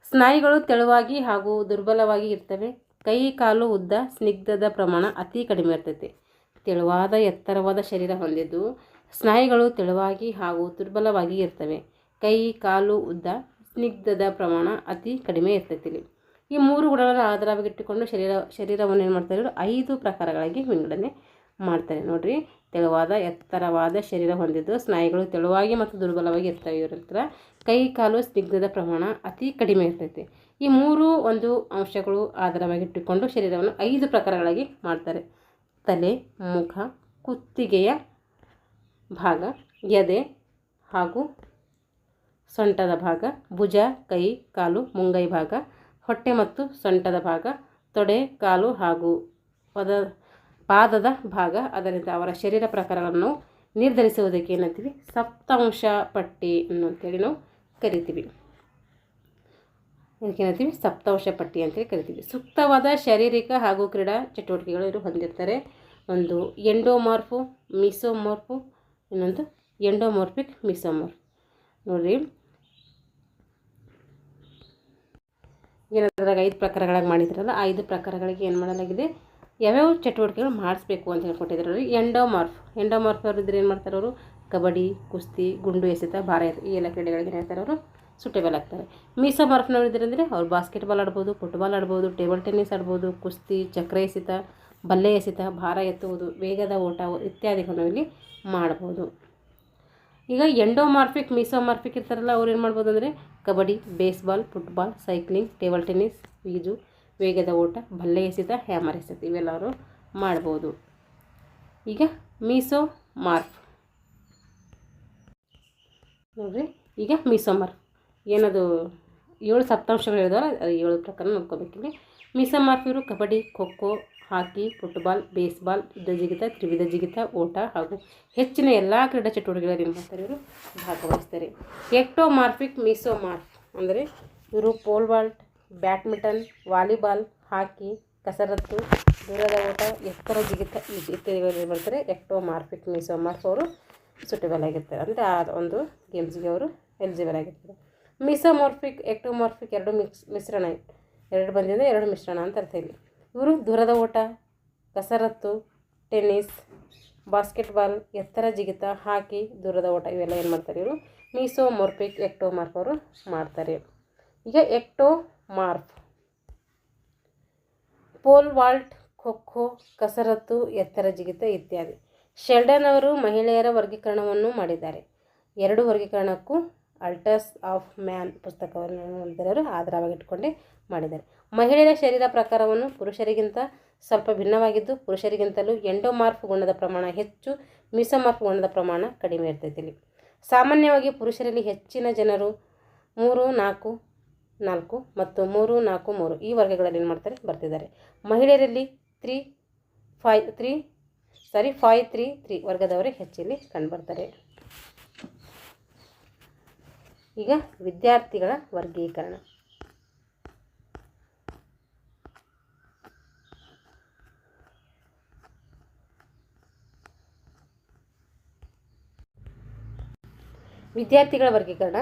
ಸ್ನಾಯುಗಳು ತೆಳುವಾಗಿ ಹಾಗೂ ದುರ್ಬಲವಾಗಿ ಇರ್ತವೆ. ಕೈ ಕಾಲು ಉದ್ದ, ಸ್ನಿಗ್ಧದ ಪ್ರಮಾಣ ಅತಿ ಕಡಿಮೆ ಇರ್ತೈತಿ. ತೆಳುವಾದ ಎತ್ತರವಾದ ಶರೀರ ಹೊಂದಿದ್ದು ಸ್ನಾಯುಗಳು ತೆಳುವಾಗಿ ಹಾಗೂ ದುರ್ಬಲವಾಗಿ ಇರ್ತವೆ. ಕೈ ಕಾಲು ಉದ್ದ, ಸ್ನಿಗ್ಧದ ಪ್ರಮಾಣ ಅತಿ ಕಡಿಮೆ ಇರ್ತೈತಿ. ಈ 3 ಗುಣಗಳನ್ನು ಆಧಾರವಾಗಿಟ್ಟುಕೊಂಡು ಶರೀರವನ್ನು ಏನು ಮಾಡ್ತಾರೆ ಇವರು 5 ಪ್ರಕಾರಗಳಾಗಿ ವಿಂಗಡಣೆ ಮಾಡ್ತಾರೆ. ನೋಡಿರಿ, ತೆಳುವಾದ ಎತ್ತರವಾದ ಶರೀರ ಹೊಂದಿದ್ದು ಸ್ನಾಯುಗಳು ತೆಳುವಾಗಿ ಮತ್ತು ದುರ್ಬಲವಾಗಿ ಇರ್ತವೆ. ಇವರ ಹತ್ರ ಕೈ ಕಾಲು ಸ್ನಿಗ್ಧದ ಪ್ರಮಾಣ ಅತಿ ಕಡಿಮೆ ಇರ್ತೈತಿ. ಈ 3 ಒಂದು ಅಂಶಗಳು ಆಧಾರವಾಗಿಟ್ಟುಕೊಂಡು ಶರೀರವನ್ನು 5 ಪ್ರಕಾರಗಳಾಗಿ ಮಾಡ್ತಾರೆ. ತಲೆ, ಮುಖ, ಕುತ್ತಿಗೆಯ ಭಾಗ, ಎದೆ ಹಾಗೂ ಸೊಂಟದ ಭಾಗ, ಭುಜ, ಕೈ ಕಾಲು ಮುಂಗೈ ಭಾಗ, ಹೊಟ್ಟೆ ಮತ್ತು ಸೊಂಟದ ಭಾಗ, ತೊಡೆ, ಕಾಲು ಹಾಗೂ ಪಾದದ ಭಾಗ. ಅದರಿಂದ ಅವರ ಶರೀರ ಪ್ರಕಾರಗಳನ್ನು ನಿರ್ಧರಿಸುವುದಕ್ಕೆ ಏನಂತೀವಿ ಸಪ್ತಾಂಶ ಪಟ್ಟಿ ಅಂತೇಳಿ ನಾವು ಕರಿತೀವಿ. ಇದಕ್ಕೇನಂತೀವಿ ಸಪ್ತಾಂಶ ಪಟ್ಟಿ ಅಂತೇಳಿ ಕರಿತೀವಿ. ಸೂಕ್ತವಾದ ಶಾರೀರಿಕ ಹಾಗೂ ಕ್ರೀಡಾ ಚಟುವಟಿಕೆಗಳು ಇವರು ಹೊಂದಿರ್ತಾರೆ. ಒಂದು ಎಂಡೋಮಾರ್ಫು, ಮಿಸೋಮಾರ್ಫು, ಇನ್ನೊಂದು ಎಂಡೋಮಾರ್ಫಿಕ್ ಮಿಸೋಮಾರ್ಫ್. ನೋಡಿರಿ, ಏನಾದ್ರಾಗ 5 ಪ್ರಕಾರಗಳಾಗಿ ಮಾಡಿದ್ರಲ್ಲ, ಆ 5 ಪ್ರಕಾರಗಳಿಗೆ ಏನು ಮಾಡಲಾಗಿದೆ ಯಾವ್ಯಾವ ಚಟುವಟಿಕೆಗಳು ಮಾಡಿಸ್ಬೇಕು ಅಂತ ಹೇಳ್ಕೊಟ್ಟಿದ್ರು. ಎಂಡೋಮಾರ್ಫ್ ಅವರು ಇದ್ರೆ ಏನು ಮಾಡ್ತಾರೆ ಅವರು ಕಬಡ್ಡಿ, ಕುಸ್ತಿ, ಗುಂಡು ಎಸೆತ, ಭಾರ ಎತ್ತ ಈ ಎಲ್ಲ ಕ್ರೀಡೆಗಳಿಗೆ ಏನು ಹೇಳ್ತಾರೆ ಅವರು ಸೂಟೇಬಲ್ ಆಗ್ತಾರೆ. ಮಿಸೋಮಾರ್ಫ್ನವ್ರು ಇದ್ರೆ ಅಂದರೆ ಅವ್ರು ಬಾಸ್ಕೆಟ್ಬಾಲ್ ಆಡ್ಬೋದು, ಫುಟ್ಬಾಲ್ ಆಡ್ಬೋದು, ಟೇಬಲ್ ಟೆನ್ನಿಸ್ ಆಡ್ಬೋದು, ಕುಸ್ತಿ, ಚಕ್ರ ಎಸೆತ, ಬಲ್ಲೆ ಎಸೆತ, ಭಾರ ಎತ್ತುವುದು, ವೇಗದ ಓಟ ಇತ್ಯಾದಿಗಳನ್ನು ಇಲ್ಲಿ ಮಾಡ್ಬೋದು. ಈಗ ಎಂಡೋಮಾರ್ಫಿಕ್ ಮಿಸೋಮಾರ್ಫಿಕ್ ಇರ್ತಾರಲ್ಲ ಅವ್ರು ಏನು ಮಾಡ್ಬೋದು ಅಂದರೆ kabaddi, baseball, football, cycling, table tennis, ಈಜು, ವೇಗದ ಓಟ, ಬಲ್ಲೆ ಎಸೆತ, ಹ್ಯಾಮರ್ ಎಸೆತ ಇವೆಲ್ಲ ಅವರು ಮಾಡ್ಬೋದು. ಈಗ ಮಿಸೋಮಾರ್ಫ್ ನೋಡಿರಿ, ಈಗ ಮಿಸೋಮಾರ್ಫ್ ಏನದು 7 ಸಪ್ತಾಂಶಗಳು ಹೇಳಿದವಲ್ಲ, ಅದು 7 ಪ್ರಕಾರ ನೋಡ್ಕೋಬೇಕಿಲ್ಲಿ. ಮಿಸೋಮಾರ್ಫ್ ಇವರು ಕಬಡ್ಡಿ, ಖೋಖೋ, ಹಾಕಿ, ಫುಟ್ಬಾಲ್, ಬೇಸ್ಬಾಲ್, ಯುದ್ಧ ಜಿಗಿತ, ತ್ರಿವಿಧ ಜಿಗಿತ, ಓಟ ಹಾಗೂ ಹೆಚ್ಚಿನ ಎಲ್ಲ ಕ್ರೀಡಾ ಚಟುವಟಿಕೆಗಳಲ್ಲಿ ಏನು ಮಾಡ್ತಾರೆ ಇವರು ಭಾಗವಹಿಸ್ತಾರೆ. ಎಕ್ಟೋಮಾರ್ಫಿಕ್ ಮಿಸೋಮಾರ್ಫ್ ಅಂದರೆ ಇವರು ಪೋಲ್ ವಾಲ್ಟ್, ಬ್ಯಾಡ್ಮಿಂಟನ್, ವಾಲಿಬಾಲ್, ಹಾಕಿ, ಕಸರತ್ತು, ದೂರದ ಓಟ, ಎತ್ತರ ಜಿಗಿತ ಇತ್ಯಾದಿಗಳಲ್ಲಿ ಬರ್ತಾರೆ. ಎಕ್ಟೋಮಾರ್ಫಿಕ್ ಮಿಸೋಮಾರ್ಫ್ ಅವರು ಸೂಟೇಬಲ್ ಆಗಿರ್ತಾರೆ, ಅಂದರೆ ಆ ಒಂದು ಗೇಮ್ಸ್ಗೆ ಅವರು ಎಲಿಜಿಬಲ್ ಆಗಿರ್ತಾರೆ. ಮಿಸೋಮಾರ್ಫಿಕ್, ಎಕ್ಟೋಮಾರ್ಫಿಕ್ ಎರಡು ಮಿಶ್ರಣ, ಎರಡು ಬಂದಿದೆ, 2 ಮಿಶ್ರಣ ಅಂತ ಅರ್ಥ ಇಲ್ಲಿ. ಇವರು ದೂರದ ಓಟ, ಕಸರತ್ತು, ಟೆನ್ನಿಸ್, ಬಾಸ್ಕೆಟ್ಬಾಲ್, ಎತ್ತರ ಜಿಗಿತ, ಹಾಕಿ, ದೂರದ ಓಟ ಇವೆಲ್ಲ ಏನು ಮಾಡ್ತಾರೆ ಇವರು ಮಿಸೋಮಾರ್ಫಿಕ್ ಎಕ್ಟೋಮಾರ್ಫ್ ಅವರು ಮಾಡ್ತಾರೆ. ಈಗ ಎಕ್ಟೋಮಾರ್ಫ್ ಪೋಲ್ ವಾಲ್ಟ್, ಖೋಖೋ, ಕಸರತ್ತು, ಎತ್ತರ ಜಿಗಿತ ಇತ್ಯಾದಿ. ಶೆಲ್ಡನ್ ಅವರು ಮಹಿಳೆಯರ ವರ್ಗೀಕರಣವನ್ನು ಮಾಡಿದ್ದಾರೆ. 2 ವರ್ಗೀಕರಣಕ್ಕೂ ಅಟ್ಲಾಸ್ ಆಫ್ ಮ್ಯಾನ್ ಪುಸ್ತಕವನ್ನು ಆಧಾರವಾಗಿಟ್ಟುಕೊಂಡೇ ಮಾಡಿದ್ದಾರೆ. ಮಹಿಳೆಯರ ಶರೀರ ಪ್ರಕಾರವನ್ನು ಪುರುಷರಿಗಿಂತ ಸ್ವಲ್ಪ ಭಿನ್ನವಾಗಿದ್ದು ಪುರುಷರಿಗಿಂತಲೂ ಎಂಡೋಮಾರ್ಫ್ ಗುಣದ ಪ್ರಮಾಣ ಹೆಚ್ಚು, ಮಿಸೋಮಾರ್ಫ್ ಗುಣದ ಪ್ರಮಾಣ ಕಡಿಮೆ ಇರ್ತೈತಿ ಇಲ್ಲಿ. ಸಾಮಾನ್ಯವಾಗಿ ಪುರುಷರಲ್ಲಿ ಹೆಚ್ಚಿನ ಜನರು 3-4-4 ಮತ್ತು 3-4-3 ಈ ವರ್ಗಗಳಲ್ಲಿ ಏನು ಮಾಡ್ತಾರೆ ಬರ್ತಿದ್ದಾರೆ. ಮಹಿಳೆಯರಲ್ಲಿ 5-3-3 ವರ್ಗದವರೇ ಹೆಚ್ಚಿಲ್ಲಿ ಕಂಡುಬರ್ತಾರೆ. ಈಗ ವಿದ್ಯಾರ್ಥಿಗಳ ವರ್ಗೀಕರಣ. ವಿದ್ಯಾರ್ಥಿಗಳ ವರ್ಗೀಕರಣ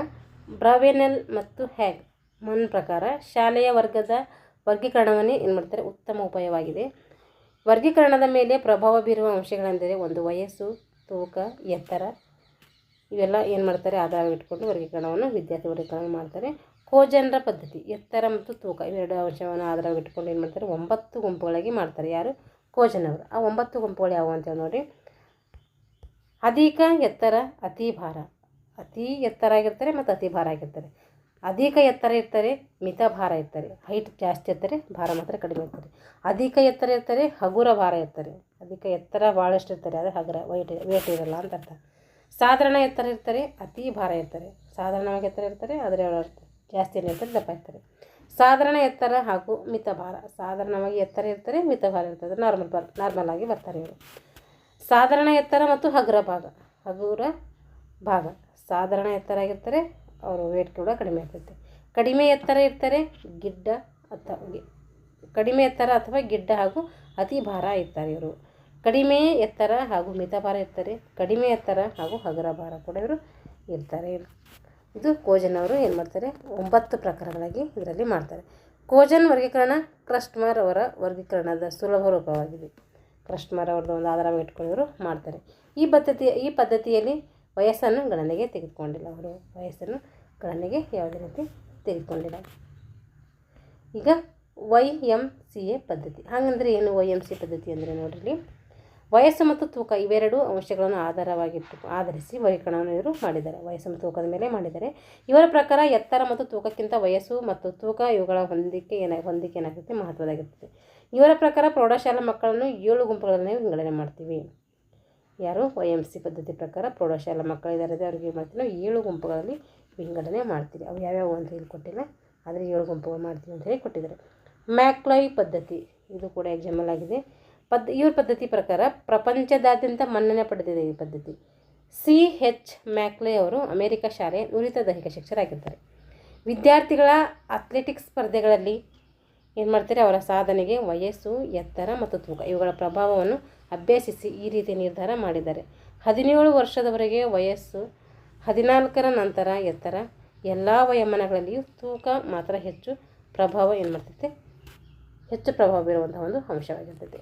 ಬ್ರಾವೆನೆಲ್ ಮತ್ತು ಹ್ಯಾಗ್ ಮನ್ ಪ್ರಕಾರ ಶಾಲೆಯ ವರ್ಗೀಕರಣವನ್ನೇ ಏನು ಮಾಡ್ತಾರೆ ಉತ್ತಮ ಉಪಾಯವಾಗಿದೆ. ವರ್ಗೀಕರಣದ ಮೇಲೆ ಪ್ರಭಾವ ಬೀರುವ ಅಂಶಗಳೆಂದರೆ 1 ವಯಸ್ಸು, ತೂಕ, ಎತ್ತರ ಇವೆಲ್ಲ ಏನು ಮಾಡ್ತಾರೆ ಆಧಾರವಿಟ್ಟುಕೊಂಡು ವರ್ಗೀಕರಣವನ್ನು ವಿದ್ಯಾರ್ಥಿ ವರ್ಗೀಕರಣ ಮಾಡ್ತಾರೆ. ಕೋಜನ್ರ ಪದ್ಧತಿ ಎತ್ತರ ಮತ್ತು ತೂಕ ಇವೆರಡು ಅಂಶವನ್ನು ಆಧಾರವಿಟ್ಟುಕೊಂಡು ಏನು ಮಾಡ್ತಾರೆ 9 ಗುಂಪುಗಳಾಗಿ ಮಾಡ್ತಾರೆ. ಯಾರು ಕೋಜನವರು. ಆ 9 ಗುಂಪುಗಳು ಯಾವುವು ಅಂತೇಳಿ ನೋಡಿ. ಅಧಿಕ ಎತ್ತರ, ಅತಿ ಭಾರ. ಅತಿ ಎತ್ತರ ಆಗಿರ್ತಾರೆ ಮತ್ತು ಅತಿ ಭಾರ ಆಗಿರ್ತಾರೆ. ಅಧಿಕ ಎತ್ತರ ಇರ್ತಾರೆ, ಮಿತ ಭಾರ ಇರ್ತಾರೆ. ಹೈಟ್ ಜಾಸ್ತಿ ಇರ್ತಾರೆ, ಭಾರ ಮಾತ್ರ ಕಡಿಮೆ ಇರ್ತಾರೆ. ಅಧಿಕ ಎತ್ತರ ಇರ್ತಾರೆ, ಹಗುರ ಭಾರ ಇರ್ತಾರೆ. ಅಧಿಕ ಎತ್ತರ ಭಾಳಷ್ಟು ಇರ್ತಾರೆ, ಆದರೆ ಹಗುರ ವೇಟ್ ಇರಲ್ಲ ಅಂತ ಅರ್ಥ. ಸಾಧಾರಣ ಎತ್ತರ ಇರ್ತಾರೆ, ಅತಿ ಭಾರ ಇರ್ತಾರೆ. ಸಾಧಾರಣವಾಗಿ ಎತ್ತರ ಇರ್ತಾರೆ, ಆದರೆ ಜಾಸ್ತಿ ಇರ್ತಾರೆ, ದಪ್ಪ ಇರ್ತಾರೆ. ಸಾಧಾರಣ ಎತ್ತರ ಹಾಗೂ ಮಿತ ಭಾರ. ಸಾಧಾರಣವಾಗಿ ಎತ್ತರ ಇರ್ತಾರೆ, ಮಿತ ಭಾರ ಇರ್ತದೆ. ನಾರ್ಮಲ್ ಆಗಿ ಬರ್ತಾರೆ ಇವರು. ಸಾಧಾರಣ ಎತ್ತರ ಮತ್ತು ಹಗುರ ಭಾಗ. ಸಾಧಾರಣ ಎತ್ತರ ಆಗಿರ್ತಾರೆ, ಅವರು ವೇಟ್ ಕೂಡ ಕಡಿಮೆ ಇರ್ತೈತೆ. ಕಡಿಮೆ ಎತ್ತರ ಇರ್ತಾರೆ, ಕಡಿಮೆ ಎತ್ತರ ಅಥವಾ ಗಿಡ್ಡ ಹಾಗೂ ಅತಿ ಭಾರ ಇರ್ತಾರೆ ಇವರು. ಕಡಿಮೆ ಎತ್ತರ ಹಾಗೂ ಮಿತ ಭಾರ ಇರ್ತಾರೆ. ಕಡಿಮೆ ಎತ್ತರ ಹಾಗೂ ಹಗುರ ಭಾರ ಕೂಡ ಇವರು ಇರ್ತಾರೆ. ಇದು ಕೋಜನ್ ಅವರು ಏನು ಮಾಡ್ತಾರೆ, 9 ಪ್ರಕಾರಗಳಾಗಿ ಇದರಲ್ಲಿ ಮಾಡ್ತಾರೆ. ಕೋಜನ್ ವರ್ಗೀಕರಣ ಕ್ರಸ್ಟ್ಮರ್ ಅವರ ವರ್ಗೀಕರಣದ ಸುಲಭ ರೂಪವಾಗಿದೆ. ಕ್ರಸ್ಟ್ಮರ್ ಅವ್ರದ್ದು ಒಂದು ಆಧಾರವಾಗಿ ಇಟ್ಕೊಂಡು ಮಾಡ್ತಾರೆ. ಈ ಪದ್ಧತಿಯಲ್ಲಿ ವಯಸ್ಸನ್ನು ಗಣನೆಗೆ ತೆಗೆದುಕೊಂಡಿಲ್ಲ. ಅವರು ವಯಸ್ಸನ್ನು ಗಣನೆಗೆ ಯಾವುದೇ ರೀತಿ ತೆಗೆದುಕೊಂಡಿಲ್ಲ. ಈಗ YMCA ಪದ್ಧತಿ. ಹಾಗಂದರೆ ಏನು YMC ಪದ್ಧತಿ ಅಂದರೆ ನೋಡ್ರಿ, ವಯಸ್ಸು ಮತ್ತು ತೂಕ ಇವೆರಡು ಅಂಶಗಳನ್ನು ಆಧರಿಸಿ ವರ್ಗೀಕರಣವನ್ನು ಇವರು ಮಾಡಿದ್ದಾರೆ. ವಯಸ್ಸು ಮತ್ತು ತೂಕದ ಮೇಲೆ ಮಾಡಿದ್ದಾರೆ. ಇವರ ಪ್ರಕಾರ ಎತ್ತರ ಮತ್ತು ತೂಕಕ್ಕಿಂತ ವಯಸ್ಸು ಮತ್ತು ತೂಕ ಇವುಗಳ ಹೊಂದಿಕೆ ಏನಾಗುತ್ತೆ ಮಹತ್ವದಾಗಿರ್ತದೆ. ಇವರ ಪ್ರಕಾರ ಪ್ರೌಢಶಾಲಾ ಮಕ್ಕಳನ್ನು 7 ಗುಂಪುಗಳಲ್ಲಿ ವಿಂಗಡಣೆ ಮಾಡ್ತೀವಿ. ಯಾರು YMC ಪದ್ಧತಿ ಪ್ರಕಾರ ಪ್ರೌಢಶಾಲಾ ಮಕ್ಕಳಿದ್ದಾರೆ, ಅವ್ರಿಗೆ ಏನು ಮಾಡ್ತೀವಿ ನಾವು 7 ಗುಂಪುಗಳಲ್ಲಿ ವಿಂಗಡಣೆ ಮಾಡ್ತೀವಿ. ಅವು ಯಾವ್ಯಾವು ಅಂತ ಹೇಳಿ ಕೊಟ್ಟಿಲ್ಲ, ಆದರೆ 7 ಗುಂಪುಗಳು ಮಾಡ್ತೀವಿ ಅಂತ ಹೇಳಿ ಕೊಟ್ಟಿದ್ದಾರೆ. ಮ್ಯಾಕ್ಲಾಯ್ ಪದ್ಧತಿ, ಇದು ಕೂಡ ಎಕ್ಸಾಂಪಲ್ ಆಗಿದೆ. ಇವ್ರ ಪದ್ಧತಿ ಪ್ರಕಾರ ಪ್ರಪಂಚದಾದ್ಯಂತ ಮನ್ನಣೆ ಪಡೆದಿದೆ ಈ ಪದ್ಧತಿ. CH ಮ್ಯಾಕ್ಲಾಯ್ ಅವರು ಅಮೆರಿಕ ಶಾಲೆಯ ನುರಿತ ದೈಹಿಕ ಶಿಕ್ಷಕರಾಗಿರ್ತಾರೆ. ವಿದ್ಯಾರ್ಥಿಗಳ ಅಥ್ಲೆಟಿಕ್ಸ್ ಸ್ಪರ್ಧೆಗಳಲ್ಲಿ ಏನು ಮಾಡ್ತಾರೆ, ಅವರ ಸಾಧನೆಗೆ ವಯಸ್ಸು, ಎತ್ತರ ಮತ್ತು ತೂಕ ಇವುಗಳ ಪ್ರಭಾವವನ್ನು ಅಭ್ಯಸಿಸಿ ಈ ರೀತಿ ನಿರ್ಧಾರ ಮಾಡಿದ್ದಾರೆ. 17 ವರ್ಷದವರೆಗೆ ವಯಸ್ಸು, 14ರ ನಂತರ ಎತ್ತರ, ಎಲ್ಲ ವಯೋಮಾನಗಳಲ್ಲಿಯೂ ತೂಕ ಮಾತ್ರ ಹೆಚ್ಚು ಪ್ರಭಾವ ಬೀರುವಂತಹ ಒಂದು ಅಂಶವಾಗಿರ್ತದೆ.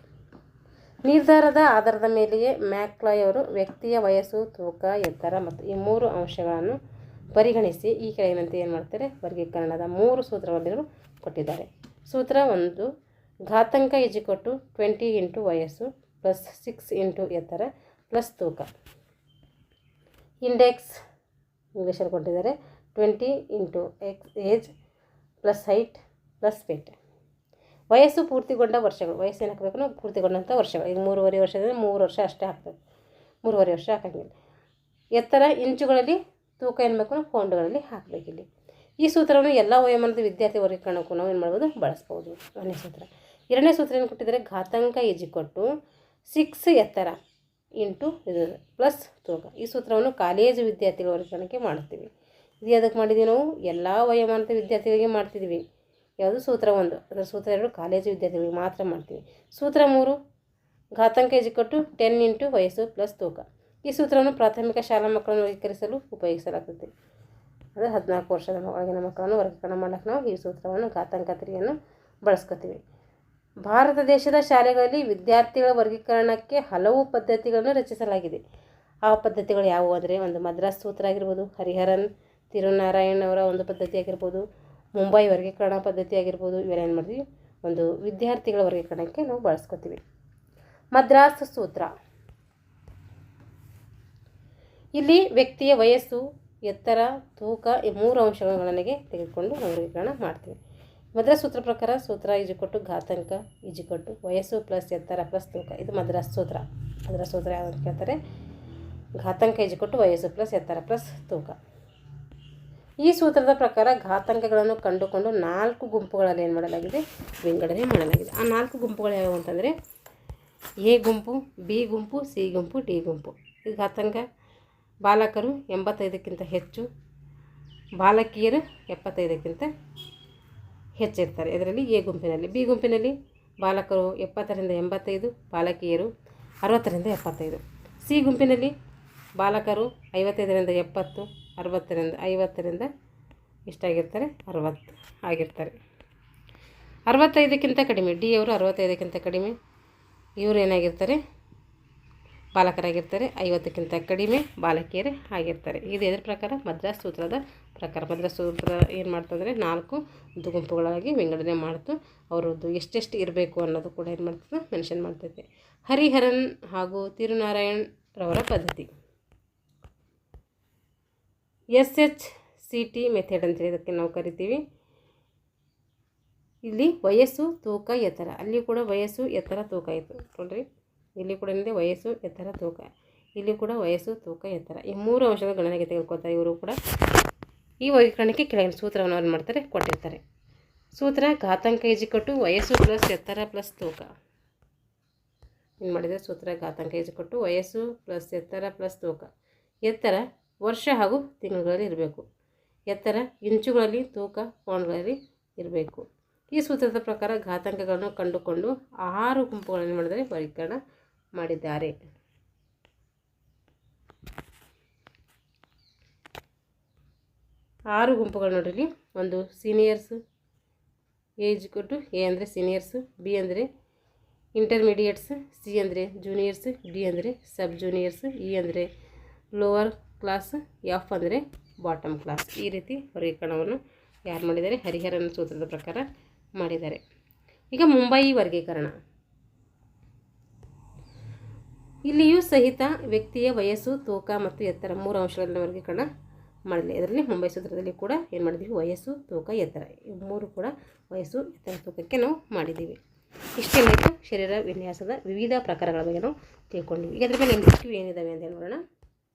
ನಿರ್ಧಾರದ ಆಧಾರದ ಮೇಲೆಯೇ ಮ್ಯಾಕ್ಲಾಯ್ ಅವರು ವ್ಯಕ್ತಿಯ ವಯಸ್ಸು, ತೂಕ, ಎತ್ತರ ಮತ್ತು ಈ 3 ಅಂಶಗಳನ್ನು ಪರಿಗಣಿಸಿ ಈ ಕೆಳಗಿನಂತೆ ಏನು ಮಾಡ್ತಾರೆ, ವರ್ಗೀಕರಣದ 3 ಸೂತ್ರಗಳನ್ನು ಕೊಟ್ಟಿದ್ದಾರೆ. ಸೂತ್ರ 1, ಘಾತಾಂಕ = 20 × ವಯಸ್ಸು ಪ್ಲಸ್ 6 × ಎತ್ತರ ಪ್ಲಸ್ ತೂಕ. ಇಂಡೆಕ್ಸ್ ಇಂಗ್ಲೀಷಲ್ಲಿ ಕೊಟ್ಟಿದ್ದಾರೆ 20 × age plus height plus weight. ವಯಸ್ಸು ಪೂರ್ತಿಗೊಂಡ ವರ್ಷಗಳು. ವಯಸ್ಸು ಏನು ಹಾಕಬೇಕು ನಾವು, ಪೂರ್ತಿಗೊಂಡಂಥ ವರ್ಷಗಳು. ಈಗ 3.5 ವರ್ಷದಿಂದ 3 ವರ್ಷ ಅಷ್ಟೇ ಹಾಕ್ಬೇಕು, 3.5 ವರ್ಷ ಹಾಕಂಗಿಲ್ಲ. ಎತ್ತರ ಇಂಚುಗಳಲ್ಲಿ, ತೂಕ ಏನ್ಬೇಕು ನಾವು ಪೌಂಡ್ಗಳಲ್ಲಿ ಹಾಕಬೇಕಿಲ್ಲಿ. ಈ ಸೂತ್ರವನ್ನು ಎಲ್ಲ ವಯೋಮಾನದ ವಿದ್ಯಾರ್ಥಿ ವರ್ಗೀಕರಣಕ್ಕೂ ನಾವು ಏನು ಮಾಡ್ಬೋದು, ಬಳಸ್ಬೋದು. 1ನೇ ಸೂತ್ರ. 2ನೇ ಸೂತ್ರ ಏನು ಕೊಟ್ಟಿದ್ದಾರೆ, ಘಾತಾಂಕ = 6 ಎತ್ತರ ಇಂಟು ಇದು ಪ್ಲಸ್ ತೂಕ. ಈ ಸೂತ್ರವನ್ನು ಕಾಲೇಜು ವಿದ್ಯಾರ್ಥಿಗಳ ವರ್ಗೀಕರಣಕ್ಕೆ ಮಾಡ್ತೀವಿ. ಇದು ಅದಕ್ಕೆ ಮಾಡಿದ್ದೀವಿ ನಾವು, ಎಲ್ಲ ವಯೋಮಾನದ ವಿದ್ಯಾರ್ಥಿಗಳಿಗೆ ಮಾಡ್ತಿದ್ವಿ. ಯಾವುದು ಸೂತ್ರ 1, ಅದರ ಸೂತ್ರ 2 ಕಾಲೇಜು ವಿದ್ಯಾರ್ಥಿಗಳಿಗೆ ಮಾತ್ರ ಮಾಡ್ತೀವಿ. ಸೂತ್ರ 3, ಘಾತಾಂಕ = 10 × ವಯಸ್ಸು ಪ್ಲಸ್ ತೂಕ. ಈ ಸೂತ್ರವನ್ನು ಪ್ರಾಥಮಿಕ ಶಾಲಾ ಮಕ್ಕಳನ್ನು ವರ್ಗೀಕರಿಸಲು ಉಪಯೋಗಿಸಲಾಗುತ್ತದೆ. ಅಂದರೆ 14 ವರ್ಷದ ಒಳಗಿನ ಮಕ್ಕಳನ್ನು ವರ್ಗೀಕರಣ ಮಾಡೋಕ್ಕೆ ನಾವು ಈ ಸೂತ್ರವನ್ನು ಘಾತಾಂಕ 3ಯನ್ನು ಬಳಸ್ಕೊತೀವಿ. ಭಾರತ ದೇಶದ ಶಾಲೆಗಳಲ್ಲಿ ವಿದ್ಯಾರ್ಥಿಗಳ ವರ್ಗೀಕರಣಕ್ಕೆ ಹಲವು ಪದ್ಧತಿಗಳನ್ನು ರಚಿಸಲಾಗಿದೆ. ಆ ಪದ್ಧತಿಗಳು ಯಾವುವು ಅಂದರೆ, ಒಂದು ಮದ್ರಾಸ್ ಸೂತ್ರ ಆಗಿರ್ಬೋದು, ಹರಿಹರನ್ ತಿರುನಾರಾಯಣ್ ಅವರ ಒಂದು ಪದ್ಧತಿ ಆಗಿರ್ಬೋದು, ಮುಂಬೈ ವರ್ಗೀಕರಣ ಪದ್ಧತಿ ಆಗಿರ್ಬೋದು. ಇವೆಲ್ಲ ಏನು ಮಾಡ್ತೀವಿ, ಒಂದು ವಿದ್ಯಾರ್ಥಿಗಳ ವರ್ಗೀಕರಣಕ್ಕೆ ನಾವು ಬಳಸ್ಕೊತೀವಿ. ಮದ್ರಾಸ್ ಸೂತ್ರ, ಇಲ್ಲಿ ವ್ಯಕ್ತಿಯ ವಯಸ್ಸು, ಎತ್ತರ, ತೂಕ ಈ 3 ಅಂಶಗಳ ಗಣನೆಗೆ ತೆಗೆದುಕೊಂಡು ನಾವು ವರ್ಗೀಕರಣ ಮಾಡ್ತೀವಿ. ಮದ್ರಾಸ್ ಸೂತ್ರ ಪ್ರಕಾರ ಸೂತ್ರ = ಘಾತಾಂಕ = ವಯಸ್ಸು ಪ್ಲಸ್ ಎತ್ತರ ಪ್ಲಸ್ ತೂಕ. ಇದು ಮದ್ರಾಸ್ ಸೂತ್ರ. ಮದ್ರಾಸ್ ಸೂತ್ರ ಯಾವ್ದು ಕೇಳ್ತಾರೆ, ಘಾತಾಂಕ = ವಯಸ್ಸು ಪ್ಲಸ್ ಎತ್ತರ ಪ್ಲಸ್ ತೂಕ. ಈ ಸೂತ್ರದ ಪ್ರಕಾರ ಘಾತಾಂಕಗಳನ್ನು ಕಂಡುಕೊಂಡು 4 ಗುಂಪುಗಳಲ್ಲಿ ಏನು ಮಾಡಲಾಗಿದೆ, ವಿಂಗಡಣೆ ಮಾಡಲಾಗಿದೆ. ಆ 4 ಗುಂಪುಗಳು ಯಾವುವು ಅಂತಂದರೆ, ಎ ಗುಂಪು, ಬಿ ಗುಂಪು, ಸಿ ಗುಂಪು, ಡಿ ಗುಂಪು. ಇದು ಘಾತಾಂಕ ಬಾಲಕರು 85ಕ್ಕಿಂತ ಹೆಚ್ಚು, ಬಾಲಕಿಯರು 75ಕ್ಕಿಂತ ಹೆಚ್ಚಿರ್ತಾರೆ. ಇದರಲ್ಲಿ ಎ ಗುಂಪಿನಲ್ಲಿ. ಬಿ ಗುಂಪಿನಲ್ಲಿ ಬಾಲಕರು 70ರಿಂದ 85, ಬಾಲಕಿಯರು 60ರಿಂದ 75. ಸಿ ಗುಂಪಿನಲ್ಲಿ ಬಾಲಕರು 55ರಿಂದ 70, 60ರಿಂದ 50ರಿಂದ ಇಷ್ಟಾಗಿರ್ತಾರೆ, 60 ಆಗಿರ್ತಾರೆ. 65ಕ್ಕಿಂತ ಕಡಿಮೆ, ಡಿ ಅವರು 65ಕ್ಕಿಂತ ಕಡಿಮೆ, ಇವರು ಏನಾಗಿರ್ತಾರೆ, ಬಾಲಕರಾಗಿರ್ತಾರೆ. 50ಕ್ಕಿಂತ ಕಡಿಮೆ ಬಾಲಕಿಯರೇ ಆಗಿರ್ತಾರೆ. ಇದು ಇದರ ಪ್ರಕಾರ ಮದ್ರಾಸ್ ಸೂತ್ರದ ಪ್ರಕಾರ ಮದ್ರಾಸ್ ಸೂತ್ರ ಏನು ಮಾಡ್ತಂದರೆ 4 ಗುಂಪುಗಳಾಗಿ ವಿಂಗಡಣೆ ಮಾಡ್ತು. ಅವರದ್ದು ಎಷ್ಟೆಷ್ಟು ಇರಬೇಕು ಅನ್ನೋದು ಕೂಡ ಏನು ಮಾಡ್ತದೆ ಮೆನ್ಷನ್ ಮಾಡ್ತೈತೆ. ಹರಿಹರನ್ ಹಾಗೂ ತಿರುನಾರಾಯಣ್ ರವರ ಪದ್ಧತಿ SHCT ಮೆಥಡ್ ಅಂತೇಳಿ ಇದಕ್ಕೆ ನಾವು ಕರಿತೀವಿ. ಇಲ್ಲಿ ವಯಸ್ಸು, ತೂಕ, ಎತ್ತರ, ಅಲ್ಲಿ ಕೂಡ ವಯಸ್ಸು, ಎತ್ತರ, ತೂಕ ಆಯಿತು ನೋಡ್ರಿ. ಇಲ್ಲಿ ಕೂಡ ಏನಿದೆ ವಯಸ್ಸು, ಎತ್ತರ, ತೂಕ, ಇಲ್ಲಿ ಕೂಡ ವಯಸ್ಸು, ತೂಕ, ಎತ್ತರ, ಈ 3 ಅಂಶದ ಗಣನೆಗೆ ತೆಗೆದುಕೊಳ್ತಾರೆ. ಇವರು ಕೂಡ ಈ ವರ್ಗೀಕರಣಕ್ಕೆ ಕೆಳಗಿನ ಸೂತ್ರವನ್ನು ಏನು ಮಾಡ್ತಾರೆ ಕೊಟ್ಟಿರ್ತಾರೆ. ಸೂತ್ರ ಘಾತಾಂಕ ಈಜಿಕೊಟ್ಟು ವಯಸ್ಸು ಪ್ಲಸ್ ಎತ್ತರ ಪ್ಲಸ್ ತೂಕ. ಏನು ಮಾಡಿದರೆ ಸೂತ್ರ ಘಾತಾಂಕ ಈಜಿಕೊಟ್ಟು ವಯಸ್ಸು ಪ್ಲಸ್ ಎತ್ತರ ಪ್ಲಸ್ ತೂಕ. ಎತ್ತರ ವರ್ಷ ಹಾಗೂ ತಿಂಗಳುಗಳಲ್ಲಿ ಇರಬೇಕು. ಎತ್ತರ ಇಂಚುಗಳಲ್ಲಿ, ತೂಕ ಪೌಂಡ್ಗಳಲ್ಲಿ ಇರಬೇಕು. ಈ ಸೂತ್ರದ ಪ್ರಕಾರ ಘಾತಾಂಕಗಳನ್ನು ಕಂಡುಕೊಂಡು 6 ಗುಂಪುಗಳನ್ನು ಮಾಡಿದರೆ ವರ್ಗೀಕರಣ ಮಾಡಿದ್ದಾರೆ. ಆರು ಗುಂಪುಗಳು ನೋಡ್ರಿ. ಒಂದು ಸೀನಿಯರ್ಸು, ಏಜ್ ಕೊಟ್ಟು ಎ ಅಂದರೆ ಸೀನಿಯರ್ಸು, ಬಿ ಅಂದರೆ ಇಂಟರ್ಮೀಡಿಯೇಟ್ಸ್, ಸಿ ಅಂದರೆ ಜೂನಿಯರ್ಸ್, ಡಿ ಅಂದರೆ ಸಬ್ ಜೂನಿಯರ್ಸ್, ಇ ಅಂದರೆ ಲೋವರ್ ಕ್ಲಾಸ್, ಎಫ್ ಅಂದರೆ ಬಾಟಮ್ ಕ್ಲಾಸ್. ಈ ರೀತಿ ವರ್ಗೀಕರಣವನ್ನು ಯಾರು ಮಾಡಿದ್ದಾರೆ? ಹರಿಹರನ್ ಸೂತ್ರದ ಪ್ರಕಾರ ಮಾಡಿದ್ದಾರೆ. ಈಗ ಮುಂಬೈ ವರ್ಗೀಕರಣ. ಇಲ್ಲಿಯೂ ಸಹಿತ ವ್ಯಕ್ತಿಯ ವಯಸ್ಸು, ತೂಕ ಮತ್ತು ಎತ್ತರ 3 ಅಂಶಗಳನ್ನು ವರ್ಗೀಕರಣ ಮಾಡಲಿ. ಇದರಲ್ಲಿ ಮುಂಬೈ ಸೂತ್ರದಲ್ಲಿ ಕೂಡ ಏನು ಮಾಡಿದ್ದೀವಿ? ವಯಸ್ಸು, ತೂಕ, ಎತ್ತರ, ಈ 3 ಕೂಡ ವಯಸ್ಸು, ಎತ್ತರ, ತೂಕಕ್ಕೆ ನಾವು ಮಾಡಿದ್ದೀವಿ. ಇಷ್ಟೆಲ್ಲ ಶರೀರ ವಿನ್ಯಾಸದ ವಿವಿಧ ಪ್ರಕಾರಗಳ ಬಗ್ಗೆ ನಾವು ತಿಳ್ಕೊಂಡಿವಿ. ಈಗ ಅದ್ರ ಮೇಲೆ MCQ ಏನಿದ್ದಾವೆ ಅಂತ ನೋಡೋಣ.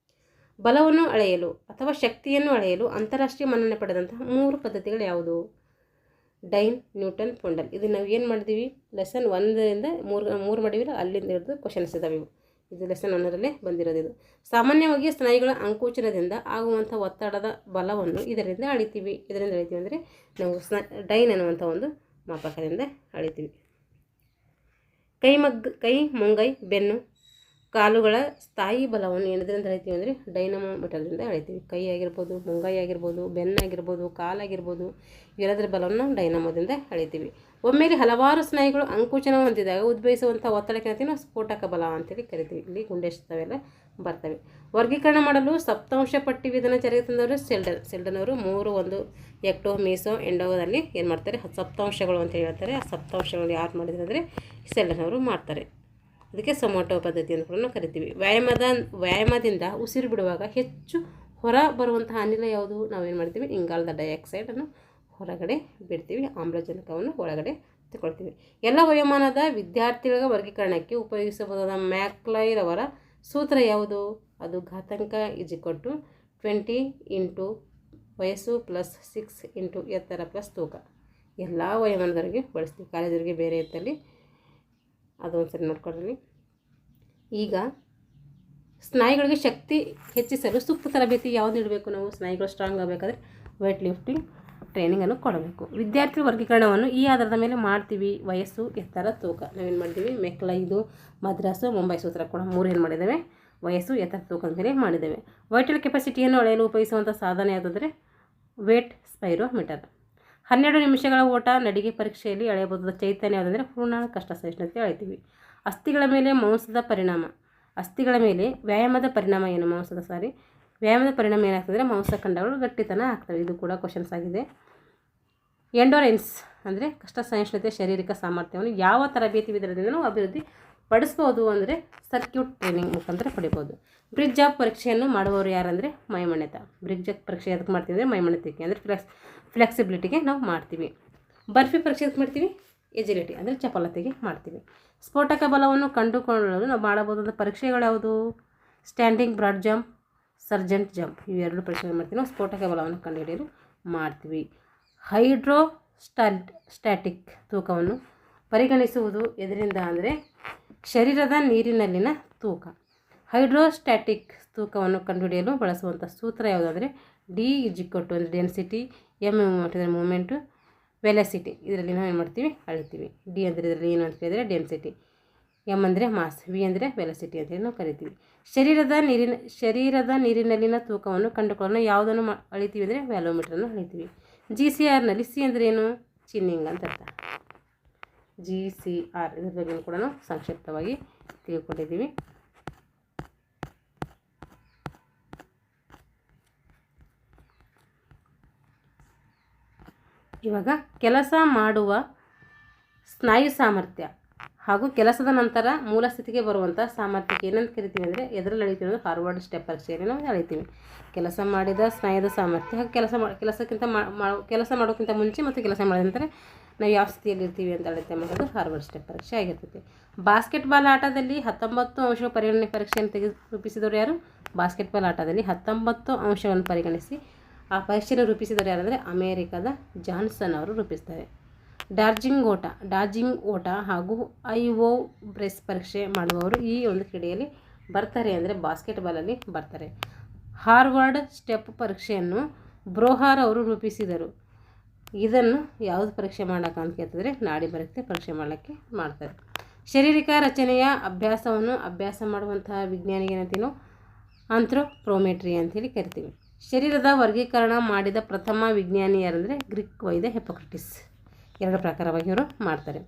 ಬಲವನ್ನು ಅಳೆಯಲು ಅಥವಾ ಶಕ್ತಿಯನ್ನು ಅಳೆಯಲು ಅಂತಾರಾಷ್ಟ್ರೀಯ ಮನ್ನಣೆ ಪಡೆದಂತಹ 3 ಪದ್ಧತಿಗಳು ಯಾವುದು? Dyne, newton, poundal. ಇದು ನಾವು ಏನು ಮಾಡಿದ್ದೀವಿ? ಲೆಸನ್ 1ರಿಂದ 3 ಮಾಡಿವಿ, ಅಲ್ಲಿಂದ ಹಿಡಿದು ಕ್ವಶನ್ಸ್ ಇದ್ದಾವೆ ಇವು. ಇದು ಲೆಸನ್ 1ರಲ್ಲೇ ಬಂದಿರೋದು. ಇದು ಸಾಮಾನ್ಯವಾಗಿ ಸ್ನಾಯುಗಳ ಅಂಕುಚನದಿಂದ ಆಗುವಂಥ ಒತ್ತಡದ ಬಲವನ್ನು ಇದರಿಂದ ಅಳಿತೀವಿ. ಇದರಿಂದ ಅಳಿತೀವಿ ಅಂದರೆ ನಾವು ಡೈನ್ ಅನ್ನುವಂಥ ಒಂದು ಮಾಪಕದಿಂದ ಅಳಿತೀವಿ. ಕೈ, ಮುಂಗೈ, ಬೆನ್ನು, ಕಾಲುಗಳ ಸ್ಥಾಯಿ ಬಲವನ್ನು ಏನದ್ರಿಂದ ಅಳಿತೀವಿ ಅಂದರೆ ಡೈನಮೋಮೀಟರ್ದಿಂದ ಅಳಿತೀವಿ. ಕೈ ಆಗಿರ್ಬೋದು, ಮುಂಗೈ ಆಗಿರ್ಬೋದು, ಬೆನ್ನಾಗಿರ್ಬೋದು, ಕಾಲಾಗಿರ್ಬೋದು, ಇವೆಲ್ಲದರ ಬಲವನ್ನು ಡೈನಮೋದಿಂದ ಅಳಿತೀವಿ. ಒಮ್ಮೆಲೆ ಹಲವಾರು ಸ್ನಾಯುಗಳು ಅಂಕುಚನ ಹೊಂದಿದಾಗ ಉದ್ಭವಿಸುವಂಥ ಒತ್ತಡಕ್ಕೆ ನಾವು ಸ್ಫೋಟಕ ಬಲ ಅಂತೇಳಿ ಕರಿತೀವಿ. ಇಲ್ಲಿ ಗುಂಡೆಷ್ಟವೆಲ್ಲ ಬರ್ತವೆ. ವರ್ಗೀಕರಣ ಮಾಡಲು ಸಪ್ತಾಂಶ ಪಟ್ಟಿ ವಿಧಾನ ಜಾರಿಗೆ ತಂದವರು ಸೆಲ್ಡನ್ ಅವರು. 3 ಎಕ್ಟೋ, ಮೀಸೋ, ಎಂಡೋದಲ್ಲಿ ಏನು ಮಾಡ್ತಾರೆ? ಸಪ್ತಾಂಶಗಳು ಅಂತ ಹೇಳ್ತಾರೆ. ಆ ಸಪ್ತಾಂಶಗಳು ಯಾರು ಮಾಡಿದ್ರು ಅಂದರೆ ಸೆಲ್ಡನ್ ಅವರು ಮಾಡ್ತಾರೆ. ಅದಕ್ಕೆ ಸೊಮೋಟೋ ಪದ್ಧತಿ ಅಂತ ಕೂಡ ಕರಿತೀವಿ. ವ್ಯಾಯಾಮದಿಂದ ಉಸಿರು ಬಿಡುವಾಗ ಹೆಚ್ಚು ಹೊರ ಬರುವಂತಹ ಅನಿಲ ಯಾವುದು? ನಾವೇನು ಮಾಡ್ತೀವಿ? ಇಂಗಾಲದ ಡೈಆಕ್ಸೈಡನ್ನು ಹೊರಗಡೆ ಬಿಡ್ತೀವಿ, ಆಮ್ಲಜನಕವನ್ನು ಒಳಗಡೆ ತಗೊಳ್ತೀವಿ. ಎಲ್ಲ ವಯೋಮಾನದ ವಿದ್ಯಾರ್ಥಿಗಳ ವರ್ಗೀಕರಣಕ್ಕೆ ಉಪಯೋಗಿಸಬಹುದಾದ ಮ್ಯಾಕ್ಲೈರವರ ಸೂತ್ರ ಯಾವುದು? ಅದು ಘಾತಾಂಕ ಈಜಿಕೊಟ್ಟು 20 ಇಂಟು ವಯಸ್ಸು ಪ್ಲಸ್ 6 ಇಂಟು ಎತ್ತರ ಪ್ಲಸ್ ತೂಕ. ಎಲ್ಲ ವಯೋಮಾನದವರಿಗೆ ಬಳಸ್ತೀವಿ. ಕಾಲೇಜರಿಗೆ ಬೇರೆ ಇರ್ತಲ್ಲಿ ಅದೊಂದು ಸರಿ ನೋಡ್ಕೊಳ್ಳಿ. ಈಗ ಸ್ನಾಯುಗಳಿಗೆ ಶಕ್ತಿ ಹೆಚ್ಚಿಸಲು ಸೂಕ್ತ ತರಬೇತಿ ಯಾವುದು ನೀಡಬೇಕು? ನಾವು ಸ್ನಾಯುಗಳು ಸ್ಟ್ರಾಂಗ್ ಆಗಬೇಕಾದ್ರೆ ವೇಟ್ ಲಿಫ್ಟಿಂಗ್ ಟ್ರೈನಿಂಗನ್ನು ಕೊಡಬೇಕು. ವಿದ್ಯಾರ್ಥಿ ವರ್ಗೀಕರಣವನ್ನು ಈ ಆಧಾರದ ಮೇಲೆ ಮಾಡ್ತೀವಿ. ವಯಸ್ಸು, ಎತ್ತರ, ತೂಕ. ನಾವೇನು ಮಾಡ್ತೀವಿ? ಮೆಕ್ಲಾ, ಇದು ಮದ್ರಾಸು, ಮುಂಬೈ ಸೂತ್ರ ಕೂಡ 3 ಏನು ಮಾಡಿದ್ದೇವೆ? ವಯಸ್ಸು, ಎತ್ತರ, ತೂಕ ಅಂತೇಳಿ ಮಾಡಿದ್ದೇವೆ. ವೈಟಲ್ ಕೆಪಾಸಿಟಿಯನ್ನು ಅಳೆಯಲು ಉಪಯೋಗಿಸುವಂಥ ಸಾಧನ ಯಾವುದಂದರೆ ವೇಟ್ ಸ್ಪೈರೋಮೀಟರ್. 12 ನಿಮಿಷಗಳ ಓಟ ನಡಿಗೆ ಪರೀಕ್ಷೆಯಲ್ಲಿ ಅಳೆಯಬಹುದಾದ ಚೈತನ್ಯ ಯಾವುದಂದರೆ ಪೂರ್ಣ ಕಷ್ಟ ಸಹಿಷ್ಣುತೆ ಅಳಿತೀವಿ. ಅಸ್ಥಿಗಳ ಮೇಲೆ ಮಾಂಸದ ಪರಿಣಾಮ. ಅಸ್ಥಿಗಳ ಮೇಲೆ ವ್ಯಾಯಾಮದ ಪರಿಣಾಮ ಏನು? ವ್ಯಾಯಾಮದ ಪರಿಣಾಮ ಏನಾಗ್ತದೆ? ಮಾಂಸಖಂಡಗಳು ಗಟ್ಟಿತನ ಆಗ್ತವೆ. ಇದು ಕೂಡ ಕ್ವಶನ್ಸ್ ಆಗಿದೆ. ಎಂಡೋರೆನ್ಸ್ ಅಂದರೆ ಕಷ್ಟ ಸಹಿಷ್ಣುತೆ ಶಾರೀರಿಕ ಸಾಮರ್ಥ್ಯವನ್ನು ಯಾವ ತರಬೇತಿ ವಿಧಾನದಿಂದ ನಾವು ಅಭಿವೃದ್ಧಿ ಪಡಿಸ್ಬೋದು ಅಂದರೆ ಸರ್ಕ್ಯೂಟ್ ಟ್ರೈನಿಂಗ್ ಮುಖಾಂತರ ಪಡಿಬೋದು. ಬ್ರಿಡ್ಜ್ ಆಫ್ ಪರೀಕ್ಷೆಯನ್ನು ಮಾಡುವವರು ಯಾರಂದರೆ ಮೈಮಣ್ಣೆತ. ಬ್ರಿಡ್ಜ್ ಆಫ್ ಪರೀಕ್ಷೆ ಅದಕ್ಕೆ ಮಾಡ್ತೀವಿ ಅಂದರೆ ಮೈಮಣ್ಣೆತಕ್ಕೆ ಅಂದರೆ ಫ್ಲೆಕ್ಸಿಬಿಲಿಟಿಗೆ ನಾವು ಮಾಡ್ತೀವಿ. ಬರ್ಫಿ ಪರೀಕ್ಷೆ ಅದಕ್ಕೆ ಮಾಡ್ತೀವಿ, ಎಜಿಲಿಟಿ ಅಂದರೆ ಚಪಲತೆಗೆ ಮಾಡ್ತೀವಿ. ಸ್ಫೋಟಕ ಬಲವನ್ನು ಕಂಡುಕೊಳ್ಳಲು ನಾವು ಮಾಡಬಹುದಾದ ಪರೀಕ್ಷೆಗಳು ಯಾವುದು? Standing broad jump, sergeant jump, ಇವೆರಡು ಪರೀಕ್ಷೆಗಳು ಮಾಡ್ತೀವಿ. ನಾವು ಸ್ಫೋಟಕ ಬಲವನ್ನು ಕಂಡುಹಿಡಿಯಲು ಮಾಡ್ತೀವಿ. ಹೈಡ್ರೋಸ್ಟ್ಯಾಟಿಕ್ ತೂಕವನ್ನು ಪರಿಗಣಿಸುವುದು ಎದರಿಂದ ಅಂದರೆ ಶರೀರದ ನೀರಿನಲ್ಲಿನ ತೂಕ. ಹೈಡ್ರೋಸ್ಟ್ಯಾಟಿಕ್ ತೂಕವನ್ನು ಕಂಡುಹಿಡಿಯಲು ಬಳಸುವಂಥ ಸೂತ್ರ ಯಾವುದಾದರೆ ಡಿ = ಅಂದರೆ ಡೆನ್ಸಿಟಿ, ಎಮ್ ಅಂದರೆ ಮೂಮೆಂಟು, ವೆಲಾಸಿಟಿ. ಇದರಲ್ಲಿ ನಾವು ಏನು ಮಾಡ್ತೀವಿ? ಅಳಿತೀವಿ. ಡಿ ಅಂದರೆ ಇದರಲ್ಲಿ ಏನು ಅಂತ ಹೇಳಿದರೆ ಡೆನ್ಸಿಟಿ, ಎಮ್ ಅಂದರೆ ಮಾಸ್, ವಿ ಅಂದರೆ ವೆಲಾಸಿಟಿ ಅಂತೇಳಿ ನಾವು ಕರಿತೀವಿ. ಶರೀರದ ನೀರಿನಲ್ಲಿನ ತೂಕವನ್ನು ಕಂಡುಕೊಳ್ಳಲು ಯಾವುದನ್ನು ಅಳಿತೀವಿ ಅಂದರೆ ವ್ಯಾಲೋಮೀಟ್ರನ್ನು ಅಳಿತೀವಿ. GCRನಲ್ಲಿ ಸಿ ಅಂದರೆ ಏನು? ಚಿನ್ನಿಂಗ್ ಅಂತ ಅರ್ಥ. GCR ಇದ್ರ ಬಗ್ಗೆ ಕೂಡ ನಾವು ಸಂಕ್ಷಿಪ್ತವಾಗಿ ತಿಳ್ಕೊಂಡಿದ್ದೀವಿ. ಇವಾಗ ಕೆಲಸ ಮಾಡುವ ಸ್ನಾಯು ಸಾಮರ್ಥ್ಯ ಹಾಗೂ ಕೆಲಸದ ನಂತರ ಮೂಲ ಸ್ಥಿತಿಗೆ ಬರುವಂಥ ಸಾಮರ್ಥ್ಯಕ್ಕೆ ಏನಂತ ಕರಿತೀವಿ ಅಂದರೆ ಎದರಲ್ಲಿ ಅಳಿತೀವಿ ಅಂದರೆ ಫಾರ್ವರ್ಡ್ ಸ್ಟೆಪ್ ಪರೀಕ್ಷೆಯಲ್ಲಿ ನಾವು ಅಳಿತೀವಿ. ಕೆಲಸ ಮಾಡಿದ ಸ್ನಾಯುದ ಸಾಮರ್ಥ್ಯ ಹಾಗೂ ಕೆಲಸ ಮಾಡೋಕ್ಕಿಂತ ಮುಂಚೆ ಮತ್ತು ಕೆಲಸ ಮಾಡಿದ ನಂತರ ನಾವು ಯಾವ ಸ್ಥಿತಿಯಲ್ಲಿ ಇರ್ತೀವಿ ಅಂತ ಅಳತೆ ಮಾಡೋದು ಫಾರ್ವರ್ಡ್ ಸ್ಟೆಪ್ ಪರೀಕ್ಷೆ ಆಗಿರ್ತೈತಿ. ಬಾಸ್ಕೆಟ್ಬಾಲ್ ಆಟದಲ್ಲಿ 19 ಅಂಶಗಳ ಪರಿಗಣನೆ ಪರೀಕ್ಷೆಯನ್ನು ರೂಪಿಸಿದವರು ಯಾರು? ಬಾಸ್ಕೆಟ್ಬಾಲ್ ಆಟದಲ್ಲಿ 19 ಅಂಶಗಳನ್ನು ಪರಿಗಣಿಸಿ ಆ ಪರೀಕ್ಷೆಯನ್ನು ರೂಪಿಸಿದವರು ಯಾರಂದರೆ ಅಮೇರಿಕಾದ ಜಾನ್ಸನ್ ಅವರು ರೂಪಿಸ್ತಾರೆ. ಡಾರ್ಜಿಂಗ್ ಓಟ ಹಾಗೂ ಐಒ ಬ್ರೆಸ್ ಪರೀಕ್ಷೆ ಮಾಡುವವರು ಈ ಒಂದು ಕ್ರೀಡೆಯಲ್ಲಿ ಬರ್ತಾರೆ ಅಂದರೆ ಬಾಸ್ಕೆಟ್ಬಾಲಲ್ಲಿ ಬರ್ತಾರೆ. ಹಾರ್ವರ್ಡ್ ಸ್ಟೆಪ್ ಪರೀಕ್ಷೆಯನ್ನು ಬ್ರೋಹಾರ್ ಅವರು ರೂಪಿಸಿದರು. ಇದನ್ನು ಯಾವುದು ಪರೀಕ್ಷೆ ಮಾಡೋಕೆ ಅಂತ ಕೇಳ್ತಿದ್ರೆ ನಾಡಿ ಬರುತ್ತೆ ಪರೀಕ್ಷೆ ಮಾಡೋಕ್ಕೆ ಮಾಡ್ತಾರೆ. ಶಾರೀರಿಕ ರಚನೆಯ ಅಭ್ಯಾಸವನ್ನು ಅಭ್ಯಾಸ ಮಾಡುವಂತಹ ವಿಜ್ಞಾನಿಗೆ ಏನಂತೀವಿ ನಾವು ಆಂಥ್ರೋಪೋಮೆಟ್ರಿ ಅಂಥೇಳಿ ಕರಿತೀವಿ. ಶರೀರದ ವರ್ಗೀಕರಣ ಮಾಡಿದ ಪ್ರಥಮ ವಿಜ್ಞಾನಿ ಯಾರಂದರೆ ಗ್ರೀಕ್ ವೈದ್ಯ ಹಿಪ್ಪೋಕ್ರಟಿಸ್. 2 ಪ್ರಕಾರವಾಗಿ ಇವರು ಮಾಡ್ತಾರೆ.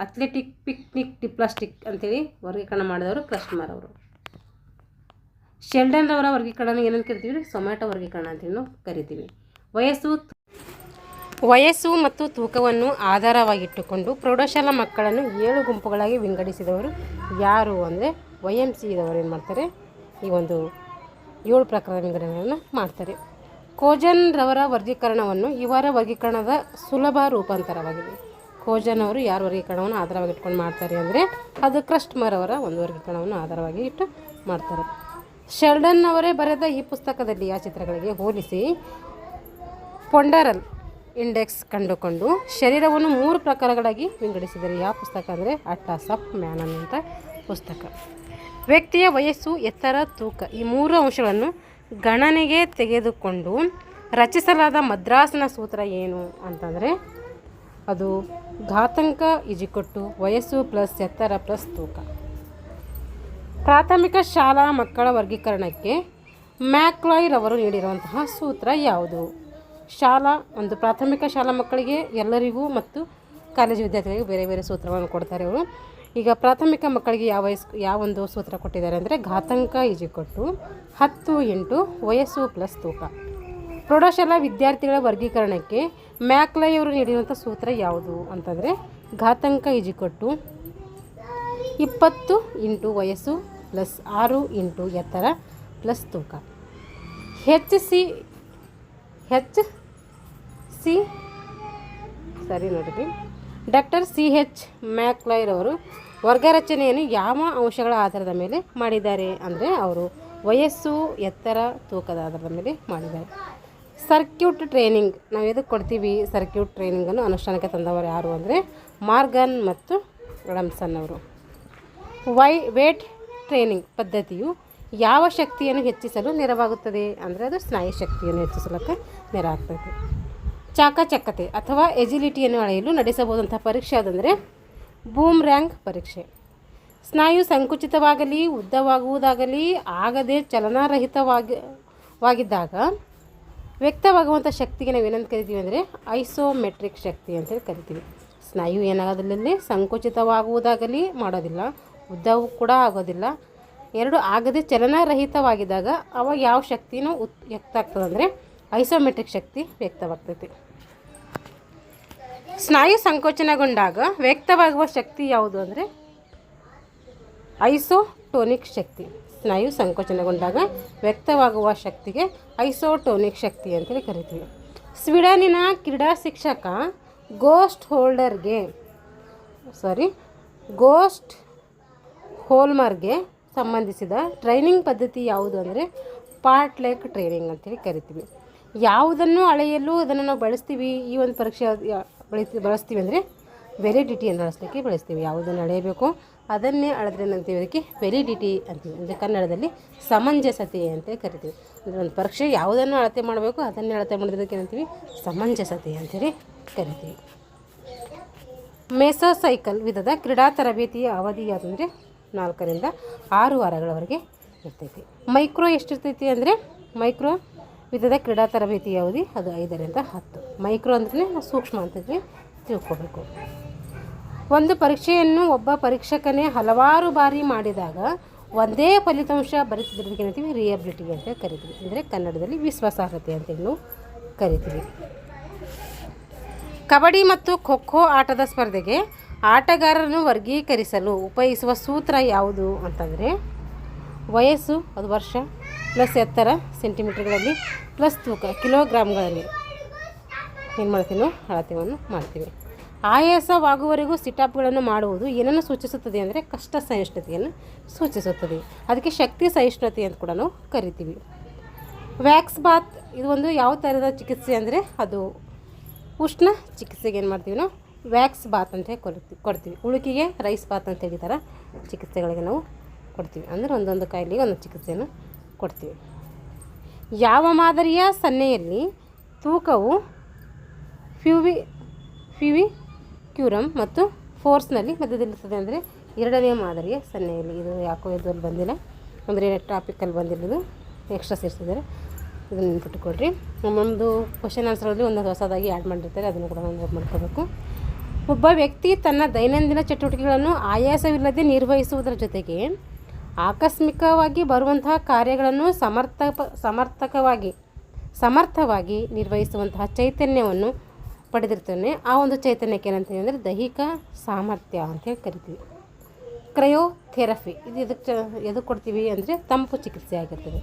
ಅಥ್ಲೆಟಿಕ್ ಪಿಕ್ನಿಕ್ ಡಿಪ್ಲಾಸ್ಟಿಕ್ ಅಂಥೇಳಿ ವರ್ಗೀಕರಣ ಮಾಡಿದವರು ಕ್ರಸ್ಟ್ಮರ್ ಅವರು. ಶೆಲ್ಡನ್ ಅವರ ವರ್ಗೀಕರಣ ಏನಂತ ಕರಿತೀವಿ? ಸೊಮ್ಯಾಟೋ ವರ್ಗೀಕರಣ ಅಂತೇಳಿ ನಾವು ಕರಿತೀವಿ. ವಯಸ್ಸು ಮತ್ತು ತೂಕವನ್ನು ಆಧಾರವಾಗಿಟ್ಟುಕೊಂಡು ಪ್ರೌಢಶಾಲಾ ಮಕ್ಕಳನ್ನು 7 ಗುಂಪುಗಳಾಗಿ ವಿಂಗಡಿಸಿದವರು ಯಾರು ಅಂದರೆ YMC ಇದವರು ಏನು ಮಾಡ್ತಾರೆ? ಈ ಒಂದು 7 ಪ್ರಕಾರದ ವಿಂಗಡಣೆಯನ್ನು ಮಾಡ್ತಾರೆ. ಕೋಜನ್ ರವರ ವರ್ಗೀಕರಣವನ್ನು ಇವರ ವರ್ಗೀಕರಣದ ಸುಲಭ ರೂಪಾಂತರವಾಗಿದೆ. ಕೋಜನ್ ಅವರು ಯಾರ ವರ್ಗೀಕರಣವನ್ನು ಆಧಾರವಾಗಿ ಇಟ್ಕೊಂಡು ಮಾಡ್ತಾರೆ ಅಂದರೆ ಅದು ಕ್ರಸ್ಟ್ಮರ್ ಅವರ ಒಂದು ವರ್ಗೀಕರಣವನ್ನು ಆಧಾರವಾಗಿ ಇಟ್ಟು ಮಾಡ್ತಾರೆ. ಶೆಲ್ಡನ್ ಅವರೇ ಬರೆದ ಈ ಪುಸ್ತಕದಲ್ಲಿ ಆ ಚಿತ್ರಗಳಿಗೆ ಹೋಲಿಸಿ ಪೊಂಡರಲ್ ಇಂಡೆಕ್ಸ್ ಕಂಡುಕೊಂಡು ಶರೀರವನ್ನು 3 ಪ್ರಕಾರಗಳಾಗಿ ವಿಂಗಡಿಸಿದ್ದಾರೆ. ಯಾವ ಪುಸ್ತಕ ಅಂದರೆ ಅಟ್ಲಾಸ್ ಆಫ್ ಮ್ಯಾನ್ ಅನ್ನುವಂಥ ಪುಸ್ತಕ. ವ್ಯಕ್ತಿಯ ವಯಸ್ಸು, ಎತ್ತರ, ತೂಕ ಈ 3 ಅಂಶಗಳನ್ನು ಗಣನೆಗೆ ತೆಗೆದುಕೊಂಡು ರಚಿಸಲಾದ ಮದ್ರಾಸನ ಸೂತ್ರ ಏನು ಅಂತಂದರೆ ಅದು ಘಾತಾಂಕ ವಯಸ್ಸು ಪ್ಲಸ್ ಎತ್ತರ ಪ್ಲಸ್ ತೂಕ. ಪ್ರಾಥಮಿಕ ಶಾಲಾ ಮಕ್ಕಳ ವರ್ಗೀಕರಣಕ್ಕೆ ಮ್ಯಾಕ್ಲಾಯ್ ರವರು ನೀಡಿರುವಂತಹ ಸೂತ್ರ ಯಾವುದು? ಪ್ರಾಥಮಿಕ ಶಾಲಾ ಮಕ್ಕಳಿಗೆ ಎಲ್ಲರಿಗೂ ಮತ್ತು ಕಾಲೇಜು ವಿದ್ಯಾರ್ಥಿಗಳಿಗೆ ಬೇರೆ ಬೇರೆ ಸೂತ್ರಗಳನ್ನು ಕೊಡ್ತಾರೆ ಅವರು. ಈಗ ಪ್ರಾಥಮಿಕ ಮಕ್ಕಳಿಗೆ ಯಾವ ಒಂದು ಸೂತ್ರ ಕೊಟ್ಟಿದ್ದಾರೆ ಅಂದರೆ ಘಾತಾಂಕ 10 ಇಂಟು ವಯಸ್ಸು ಪ್ಲಸ್ ತೂಕ. ಪ್ರೌಢಶಾಲಾ ವಿದ್ಯಾರ್ಥಿಗಳ ವರ್ಗೀಕರಣಕ್ಕೆ ಮ್ಯಾಕ್ಲಾಯ್ ಅವರು ನೀಡಿರುವಂಥ ಸೂತ್ರ ಯಾವುದು ಅಂತಂದರೆ ಘಾತಾಂಕ 20 ಇಂಟು ವಯಸ್ಸು ಪ್ಲಸ್ 6 ಇಂಟು ಎತ್ತರ ಪ್ಲಸ್ ತೂಕ. ಡಾಕ್ಟರ್ CH ಮ್ಯಾಕ್ಲಾಯ್ ರವರು ವರ್ಗರಚನೆಯನ್ನು ಯಾವ ಅಂಶಗಳ ಆಧಾರದ ಮೇಲೆ ಮಾಡಿದ್ದಾರೆ ಅಂದರೆ ಅವರು ವಯಸ್ಸು, ಎತ್ತರ, ತೂಕದ ಆಧಾರದ ಮೇಲೆ ಮಾಡಿದ್ದಾರೆ. ಸರ್ಕ್ಯೂಟ್ ಟ್ರೈನಿಂಗ್ ನಾವು ಎದಕ್ಕೆ ಕೊಡ್ತೀವಿ? ಸರ್ಕ್ಯೂಟ್ ಟ್ರೈನಿಂಗನ್ನು ಅನುಷ್ಠಾನಕ್ಕೆ ತಂದವರು ಯಾರು ಅಂದರೆ ಮಾರ್ಗನ್ ಮತ್ತು ಅಡಮ್ಸನ್ ಅವರು. ವೇಟ್ ಟ್ರೈನಿಂಗ್ ಪದ್ಧತಿಯು ಯಾವ ಶಕ್ತಿಯನ್ನು ಹೆಚ್ಚಿಸಲು ನೆರವಾಗುತ್ತದೆ ಅಂದರೆ ಅದು ಸ್ನಾಯು ಶಕ್ತಿಯನ್ನು ಹೆಚ್ಚಿಸಲಿಕ್ಕೆ ನೆರವಾಗ್ತದೆ. ಚಾಕಚಕ್ಯತೆ ಅಥವಾ ಎಜಿಲಿಟಿಯನ್ನು ಅಳೆಯಲು ನಡೆಸಬಹುದಂಥ ಪರೀಕ್ಷೆ ಅದಂದರೆ ಬೂಮ್ರ್ಯಾಂಗ್ ಪರೀಕ್ಷೆ. ಸ್ನಾಯು ಸಂಕುಚಿತವಾಗಲಿ ಉದ್ದವಾಗುವುದಾಗಲಿ ಆಗದೆ ಚಲನಾರಹಿತವಾಗಿದ್ದಾಗ ವ್ಯಕ್ತವಾಗುವಂಥ ಶಕ್ತಿಗೆ ನಾವು ಏನಂತ ಕರಿತೀವಿ ಅಂದರೆ ಐಸೋಮೆಟ್ರಿಕ್ ಶಕ್ತಿ ಅಂತೇಳಿ ಕರಿತೀವಿ. ಸ್ನಾಯು ಏನಾಗೋದಿಲ್ಲ, ಸಂಕುಚಿತವಾಗುವುದಾಗಲಿ ಮಾಡೋದಿಲ್ಲ, ಉದ್ದವೂ ಕೂಡ ಆಗೋದಿಲ್ಲ, 2 ಆಗದೆ ಚಲನರಹಿತವಾಗಿದ್ದಾಗ ಅವಾಗ ಯಾವ ಶಕ್ತಿನೂ ವ್ಯಕ್ತ ಆಗ್ತದೆ ಅಂದರೆ ಐಸೋಮೆಟ್ರಿಕ್ ಶಕ್ತಿ ವ್ಯಕ್ತವಾಗ್ತೈತಿ. ಸ್ನಾಯು ಸಂಕೋಚನಗೊಂಡಾಗ ವ್ಯಕ್ತವಾಗುವ ಶಕ್ತಿ ಯಾವುದು ಅಂದರೆ ಐಸೋಟೋನಿಕ್ ಶಕ್ತಿ. ಸ್ನಾಯು ಸಂಕೋಚನಗೊಂಡಾಗ ವ್ಯಕ್ತವಾಗುವ ಶಕ್ತಿಗೆ ಐಸೋಟೋನಿಕ್ ಶಕ್ತಿ ಅಂತೇಳಿ ಕರಿತೀವಿ. ಸ್ವೀಡನಿನ ಕ್ರೀಡಾ ಶಿಕ್ಷಕ ಗೋಸ್ಟ್ ಹೋಲ್ಮರ್ಗೆ ಸಂಬಂಧಿಸಿದ ಟ್ರೈನಿಂಗ್ ಪದ್ಧತಿ ಯಾವುದು ಅಂದರೆ ಪಾರ್ಟ್ಲೆಕ್ ಟ್ರೈನಿಂಗ್ ಅಂತೇಳಿ ಕರಿತೀವಿ. ಯಾವುದನ್ನು ಅಳೆಯಲು ಅದನ್ನು ನಾವು ಬಳಸ್ತೀವಿ, ಈ ಒಂದು ಪರೀಕ್ಷೆ ಬಳಸ್ತೀವಿ ಅಂದರೆ ವೆಲಿಡಿಟಿಯನ್ನು ಅಳಿಸ್ಲಿಕ್ಕೆ ಬಳಸ್ತೀವಿ. ಯಾವುದನ್ನು ಅಳೆಯಬೇಕು ಅದನ್ನೇ ಅಳೆದ್ರೆ ಅಂತೀವಿ, ಅದಕ್ಕೆ ವೆಲಿಡಿಟಿ ಅಂತೀವಿ. ಅಂದರೆ ಕನ್ನಡದಲ್ಲಿ ಸಮಂಜಸತೆ ಅಂತೇಳಿ ಕರಿತೀವಿ. ಅಂದರೆ ಒಂದು ಪರೀಕ್ಷೆ ಯಾವುದನ್ನು ಅಳತೆ ಮಾಡಬೇಕು ಅದನ್ನೇ ಅಳತೆ ಮಾಡೋದಕ್ಕೆ ಏನಂತೀವಿ? ಸಮಂಜಸತೆ ಅಂತೇಳಿ ಕರಿತೀವಿ. ಮೆಸೋಸೈಕಲ್ ವಿಧದ ಕ್ರೀಡಾ ತರಬೇತಿಯ ಅವಧಿ ಯಾವುದಂದರೆ 4 ರಿಂದ 6 ವಾರಗಳವರೆಗೆ ಇರ್ತೈತಿ. ಮೈಕ್ರೋ ಎಷ್ಟಿರ್ತೈತಿ ಅಂದರೆ ಮೈಕ್ರೋ ವಿಧದ ಕ್ರೀಡಾ ತರಬೇತಿ ಅವಧಿ ಅದು 5 ರಿಂದ 10. ಮೈಕ್ರೋ ಅಂದರೆ ನಾವು ಸೂಕ್ಷ್ಮ ಅಂತೇಳಿ ತಿಳ್ಕೊಬೇಕು. ಒಂದು ಪರೀಕ್ಷೆಯನ್ನು ಒಬ್ಬ ಪರೀಕ್ಷಕನೇ ಹಲವಾರು ಬಾರಿ ಮಾಡಿದಾಗ ಒಂದೇ ಫಲಿತಾಂಶ ಬರೀತಿದ್ದಕ್ಕೆ ಏನಂತೀವಿ? ರಿಯಬಿಲಿಟಿ ಅಂತ ಕರಿತೀವಿ. ಅಂದರೆ ಕನ್ನಡದಲ್ಲಿ ವಿಶ್ವಾಸಾರ್ಹತೆ ಅಂತೇಳಿ ನಾವು ಕರಿತೀವಿ. ಕಬಡ್ಡಿ ಮತ್ತು ಖೋ ಖೋ ಆಟದ ಸ್ಪರ್ಧೆಗೆ ಆಟಗಾರರನ್ನು ವರ್ಗೀಕರಿಸಲು ಉಪಯೋಗಿಸುವ ಸೂತ್ರ ಯಾವುದು ಅಂತಂದರೆ ವಯಸ್ಸು, ಅದು ವರ್ಷ, ಪ್ಲಸ್ ಎತ್ತರ ಸೆಂಟಿಮೀಟರ್ಗಳಲ್ಲಿ, ಪ್ಲಸ್ ತೂಕ ಕಿಲೋಗ್ರಾಮ್ಗಳಲ್ಲಿ ಏನು ಮಾಡ್ತೀವಿ ನಾವು ಅಳತೆಯನ್ನು ಮಾಡ್ತೀವಿ. ಆಯಾಸವಾಗುವವರೆಗೂ ಸಿಟಪ್ಗಳನ್ನು ಮಾಡುವುದು ಏನನ್ನು ಸೂಚಿಸುತ್ತದೆ ಅಂದರೆ ಕಷ್ಟ ಸಹಿಷ್ಣುತೆಯನ್ನು ಸೂಚಿಸುತ್ತದೆ. ಅದಕ್ಕೆ ಶಕ್ತಿ ಸಹಿಷ್ಣುತೆ ಅಂತ ಕೂಡ ನಾವು ಕರಿತೀವಿ. ವ್ಯಾಕ್ಸ್ ಬಾತ್ ಇದು ಒಂದು ಯಾವ ಥರದ ಚಿಕಿತ್ಸೆ ಅಂದರೆ ಅದು ಉಷ್ಣ ಚಿಕಿತ್ಸೆಗೆ ಏನು ಮಾಡ್ತೀವಿ ನಾವು ವ್ಯಾಕ್ಸ್ ಬಾತ್ ಅಂತ ಕೊಡ್ತೀವಿ. ಉಳುಕಿಗೆ ರೈಸ್ ಬಾತ್ ಅಂತ ಹೇಳಿ ಥರ ಚಿಕಿತ್ಸೆಗಳಿಗೆ ನಾವು ಕೊಡ್ತೀವಿ. ಅಂದರೆ ಒಂದೊಂದು ಕಾಯಿಲೆಗೆ ಒಂದೊಂದು ಚಿಕಿತ್ಸೆಯನ್ನು ಕೊಡ್ತೀವಿ. ಯಾವ ಮಾದರಿಯ ಸನ್ನೆಯಲ್ಲಿ ತೂಕವು ಫ್ಯೂವಿಕ್ಯುಲಮ್ ಮತ್ತು ಫೋರ್ಸ್ನಲ್ಲಿ ಮಧ್ಯದಲ್ಲಿರ್ತದೆ ಅಂದರೆ ಎರಡನೆಯ ಮಾದರಿಯ ಸನ್ನೆಯಲ್ಲಿ. ಇದು ಯಾಕೋ ಇದ್ರಲ್ಲಿ ಬಂದಿಲ್ಲ, ಅಂದರೆ ಟಾಪಿಕಲ್ಲಿ ಬಂದಿರೋದು ಎಕ್ಸ್ಟ್ರಾ ಸೇರಿಸಿದ್ದಾರೆ, ಇದನ್ನು ನೆನ್ಪಿಟ್ಟುಕೊಡ್ರಿ. ನಮ್ಮದು ಕ್ವಶನ್ ಆನ್ಸರಲ್ಲಿ ಒಂದೊಂದು ಹೊಸದಾಗಿ ಆ್ಯಡ್ ಮಾಡಿರ್ತಾರೆ, ಅದನ್ನು ಕೂಡ ನಾವು ನೋಟ್ ಮಾಡ್ಕೋಬೇಕು. ಒಬ್ಬ ವ್ಯಕ್ತಿ ತನ್ನ ದೈನಂದಿನ ಚಟುವಟಿಕೆಗಳನ್ನು ಆಯಾಸವಿಲ್ಲದೆ ನಿರ್ವಹಿಸುವುದರ ಜೊತೆಗೆ ಆಕಸ್ಮಿಕವಾಗಿ ಬರುವಂತಹ ಕಾರ್ಯಗಳನ್ನು ಸಮರ್ಥವಾಗಿ ನಿರ್ವಹಿಸುವಂತಹ ಚೈತನ್ಯವನ್ನು ಪಡೆದಿರ್ತಾನೆ. ಆ ಒಂದು ಚೈತನ್ಯಕ್ಕೆ ಏನಂತೀವಿ ಅಂದರೆ ದೈಹಿಕ ಸಾಮರ್ಥ್ಯ ಅಂತೇಳಿ ಕರಿತೀವಿ. ಕ್ರಯೋಥೆರಪಿ ಇದು ಎದಕ್ಕೆ ಕೊಡ್ತೀವಿ ಅಂದರೆ ತಂಪು ಚಿಕಿತ್ಸೆ ಆಗಿರ್ತದೆ.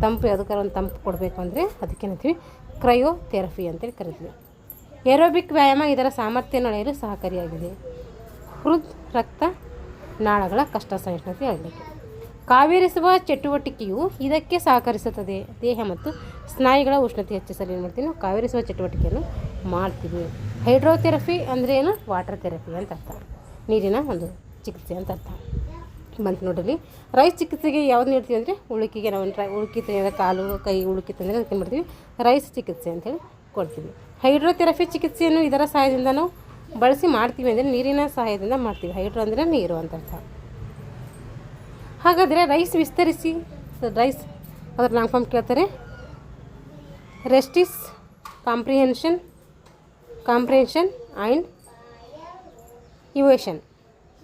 ತಂಪು ಯಾವುದಕ್ಕಾರ ಒಂದು ತಂಪು ಕೊಡಬೇಕು ಅಂದರೆ ಅದಕ್ಕೇನಂತೀವಿ ಕ್ರಯೋಥೆರಪಿ ಅಂತೇಳಿ ಕರಿತೀವಿ. ಏರೋಬಿಕ್ ವ್ಯಾಯಾಮ ಇದರ ಸಾಮರ್ಥ್ಯವನ್ನು ಅಳೆಯಲು ಸಹಕಾರಿಯಾಗಿದೆ. ರಕ್ತ ನಾಳಗಳ ಕಷ್ಟ ಸಹಿಷ್ಣುತೆ ಅಳೆಯಲಿಕ್ಕೆ. ಕಾವೇರಿಸುವ ಚಟುವಟಿಕೆಯು ಇದಕ್ಕೆ ಸಹಕರಿಸುತ್ತದೆ. ದೇಹ ಮತ್ತು ಸ್ನಾಯುಗಳ ಉಷ್ಣತೆ ಹೆಚ್ಚಿಸಲು ಏನು ಮಾಡ್ತೀವಿ ನಾವು ಕಾವೇರಿಸುವ ಚಟುವಟಿಕೆಯನ್ನು ಮಾಡ್ತೀವಿ. ಹೈಡ್ರೋಥೆರಪಿ ಅಂದರೆ ಏನು ವಾಟರ್ ಥೆರಪಿ ಅಂತ ಅರ್ಥ, ನೀರಿನ ಒಂದು ಚಿಕಿತ್ಸೆ ಅಂತ ಅರ್ಥ ಬಂತು ನೋಡ್ರಿ. ರೈಸ್ ಚಿಕಿತ್ಸೆಗೆ ಯಾವ್ದು ನೀಡ್ತೀವಿ ಅಂದರೆ ಉಳುಕಿಗೆ ನಾವು ಉಳುಕಿ ಕಾಲು ಕೈ ಉಳುಕಿ ತಂದರೆ ಅದಕ್ಕೆ ಮಾಡ್ತೀವಿ ರೈಸ್ ಚಿಕಿತ್ಸೆ ಅಂತೇಳಿ ಕೊಡ್ತೀವಿ. ಹೈಡ್ರೋಥೆರಪಿ ಚಿಕಿತ್ಸೆಯನ್ನು ಇದರ ಸಹಾಯದಿಂದ ನಾವು ಬಳಸಿ ಮಾಡ್ತೀವಿ ಅಂದರೆ ನೀರಿನ ಸಹಾಯದಿಂದ ಮಾಡ್ತೀವಿ. ಹೈಡ್ರೋ ಅಂದರೆ ನೀರು ಅಂತ ಅರ್ಥ. ಹಾಗಾದರೆ ರೈಸ್ ವಿಸ್ತರಿಸಿ ರೈಸ್ ಅದರ ಲಾಂಗ್ ಫಾರ್ಮ್ ಕೇಳ್ತಾರೆ. ರೆಸ್ಟಿಸ್ ಕಾಂಪ್ರಿಹೆನ್ಷನ್ ಆ್ಯಂಡ್ ಇವೇಷನ್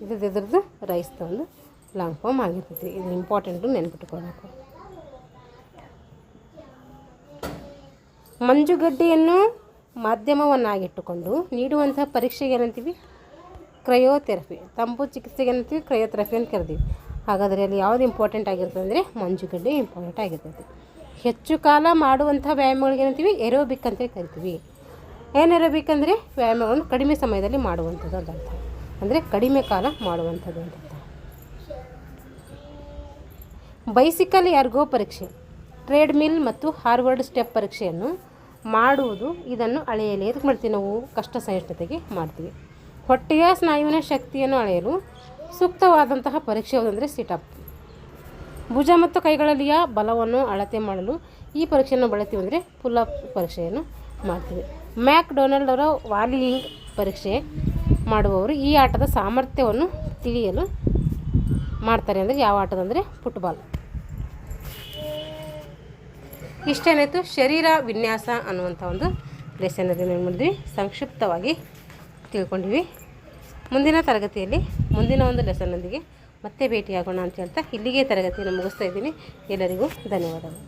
ಇದ್ರದ್ದು ರೈಸ್ದು ಒಂದು ಲಾಂಗ್ ಫಾರ್ಮ್ ಆಗಿರ್ತೈತಿ. ಇದು ಇಂಪಾರ್ಟೆಂಟು ನೆನ್ಪಿಟ್ಕೊಳ್ಬೇಕು. ಮಂಜುಗಡ್ಡೆಯನ್ನು ಮಾಧ್ಯಮವನ್ನಾಗಿಟ್ಟುಕೊಂಡು ನೀಡುವಂತಹ ಪರೀಕ್ಷೆಗೆ ಏನಂತೀವಿ ಕ್ರಯೋಥೆರಪಿ. ತಂಪು ಚಿಕಿತ್ಸೆಗೆ ಏನಂತೀವಿ ಕ್ರಯೋಥೆರಪಿ ಅಂತ ಕರಿತೀವಿ. ಹಾಗಾದರೆ ಅಲ್ಲಿ ಯಾವುದು ಇಂಪಾರ್ಟೆಂಟ್ ಆಗಿರ್ತದೆ ಅಂದರೆ ಮಂಜುಗಡ್ಡೆ ಇಂಪಾರ್ಟೆಂಟ್ ಆಗಿರ್ತೈತಿ. ಹೆಚ್ಚು ಕಾಲ ಮಾಡುವಂಥ ವ್ಯಾಯಾಮಗಳಿಗೆ ಏನಂತೀವಿ ಏರೋಬಿಕ್ ಅಂತೇಳಿ ಕರಿತೀವಿ. ಏರೋಬಿಕ್ ಅಂದರೆ ವ್ಯಾಯಾಮಗಳನ್ನು ಕಡಿಮೆ ಸಮಯದಲ್ಲಿ ಮಾಡುವಂಥದ್ದು ಅಂತ ಅರ್ಥ, ಅಂದರೆ ಕಡಿಮೆ ಕಾಲ ಮಾಡುವಂಥದ್ದು ಅಂತ ಅರ್ಥ. ಬೈಸಿಕಲ್ ಯಾರ್ಗೋ ಪರೀಕ್ಷೆ, ಟ್ರೇಡ್ಮಿಲ್ ಮತ್ತು ಹಾರ್ವರ್ಡ್ ಸ್ಟೆಪ್ ಪರೀಕ್ಷೆಯನ್ನು ಮಾಡುವುದು ಇದನ್ನು ಅಳೆಯಲು ಎದಕ್ಕೆ ಮಾಡ್ತೀವಿ ನಾವು ಕಷ್ಟ ಸಹಿಷ್ಣುತೆಗೆ ಮಾಡ್ತೀವಿ. ಹೊಟ್ಟೆಯ ಸ್ನಾಯುವಿನ ಶಕ್ತಿಯನ್ನು ಅಳೆಯಲು ಸೂಕ್ತವಾದಂತಹ ಪರೀಕ್ಷೆ ಯಾವುದಂದರೆ ಸಿಟಪ್. ಭುಜ ಮತ್ತು ಕೈಗಳಲ್ಲಿಯ ಬಲವನ್ನು ಅಳತೆ ಮಾಡಲು ಈ ಪರೀಕ್ಷೆಯನ್ನು ಬಳಸ್ತೀವಿ ಅಂದರೆ ಪುಲ್-ಅಪ್ ಪರೀಕ್ಷೆಯನ್ನು ಮಾಡ್ತೀವಿ. ಮ್ಯಾಕ್ಡೊನಾಲ್ಡ್ ಅವರ ವಾಲಿಂಗ್ ಪರೀಕ್ಷೆ ಮಾಡುವವರು ಈ ಆಟದ ಸಾಮರ್ಥ್ಯವನ್ನು ತಿಳಿಯಲು ಮಾಡ್ತಾರೆ. ಅಂದರೆ ಯಾವ ಆಟದ ಅಂದರೆ ಫುಟ್ಬಾಲ್. ಇಷ್ಟೇನಾಯಿತು ಶರೀರ ವಿನ್ಯಾಸ ಅನ್ನುವಂಥ ಒಂದು ಲೆಸನಲ್ಲಿ ಏನು ಮಾಡಿದ್ವಿ ಸಂಕ್ಷಿಪ್ತವಾಗಿ ತಿಳ್ಕೊಂಡಿವಿ. ಮುಂದಿನ ತರಗತಿಯಲ್ಲಿ ಮುಂದಿನ ಒಂದು ಲೆಸನ್ನೊಂದಿಗೆ ಮತ್ತೆ ಭೇಟಿಯಾಗೋಣ ಅಂತ ಹೇಳ್ತಾ ಇಲ್ಲಿಗೆ ತರಗತಿಯನ್ನು ಮುಗಿಸ್ತಾ ಇದ್ದೀನಿ. ಎಲ್ಲರಿಗೂ ಧನ್ಯವಾದಗಳು.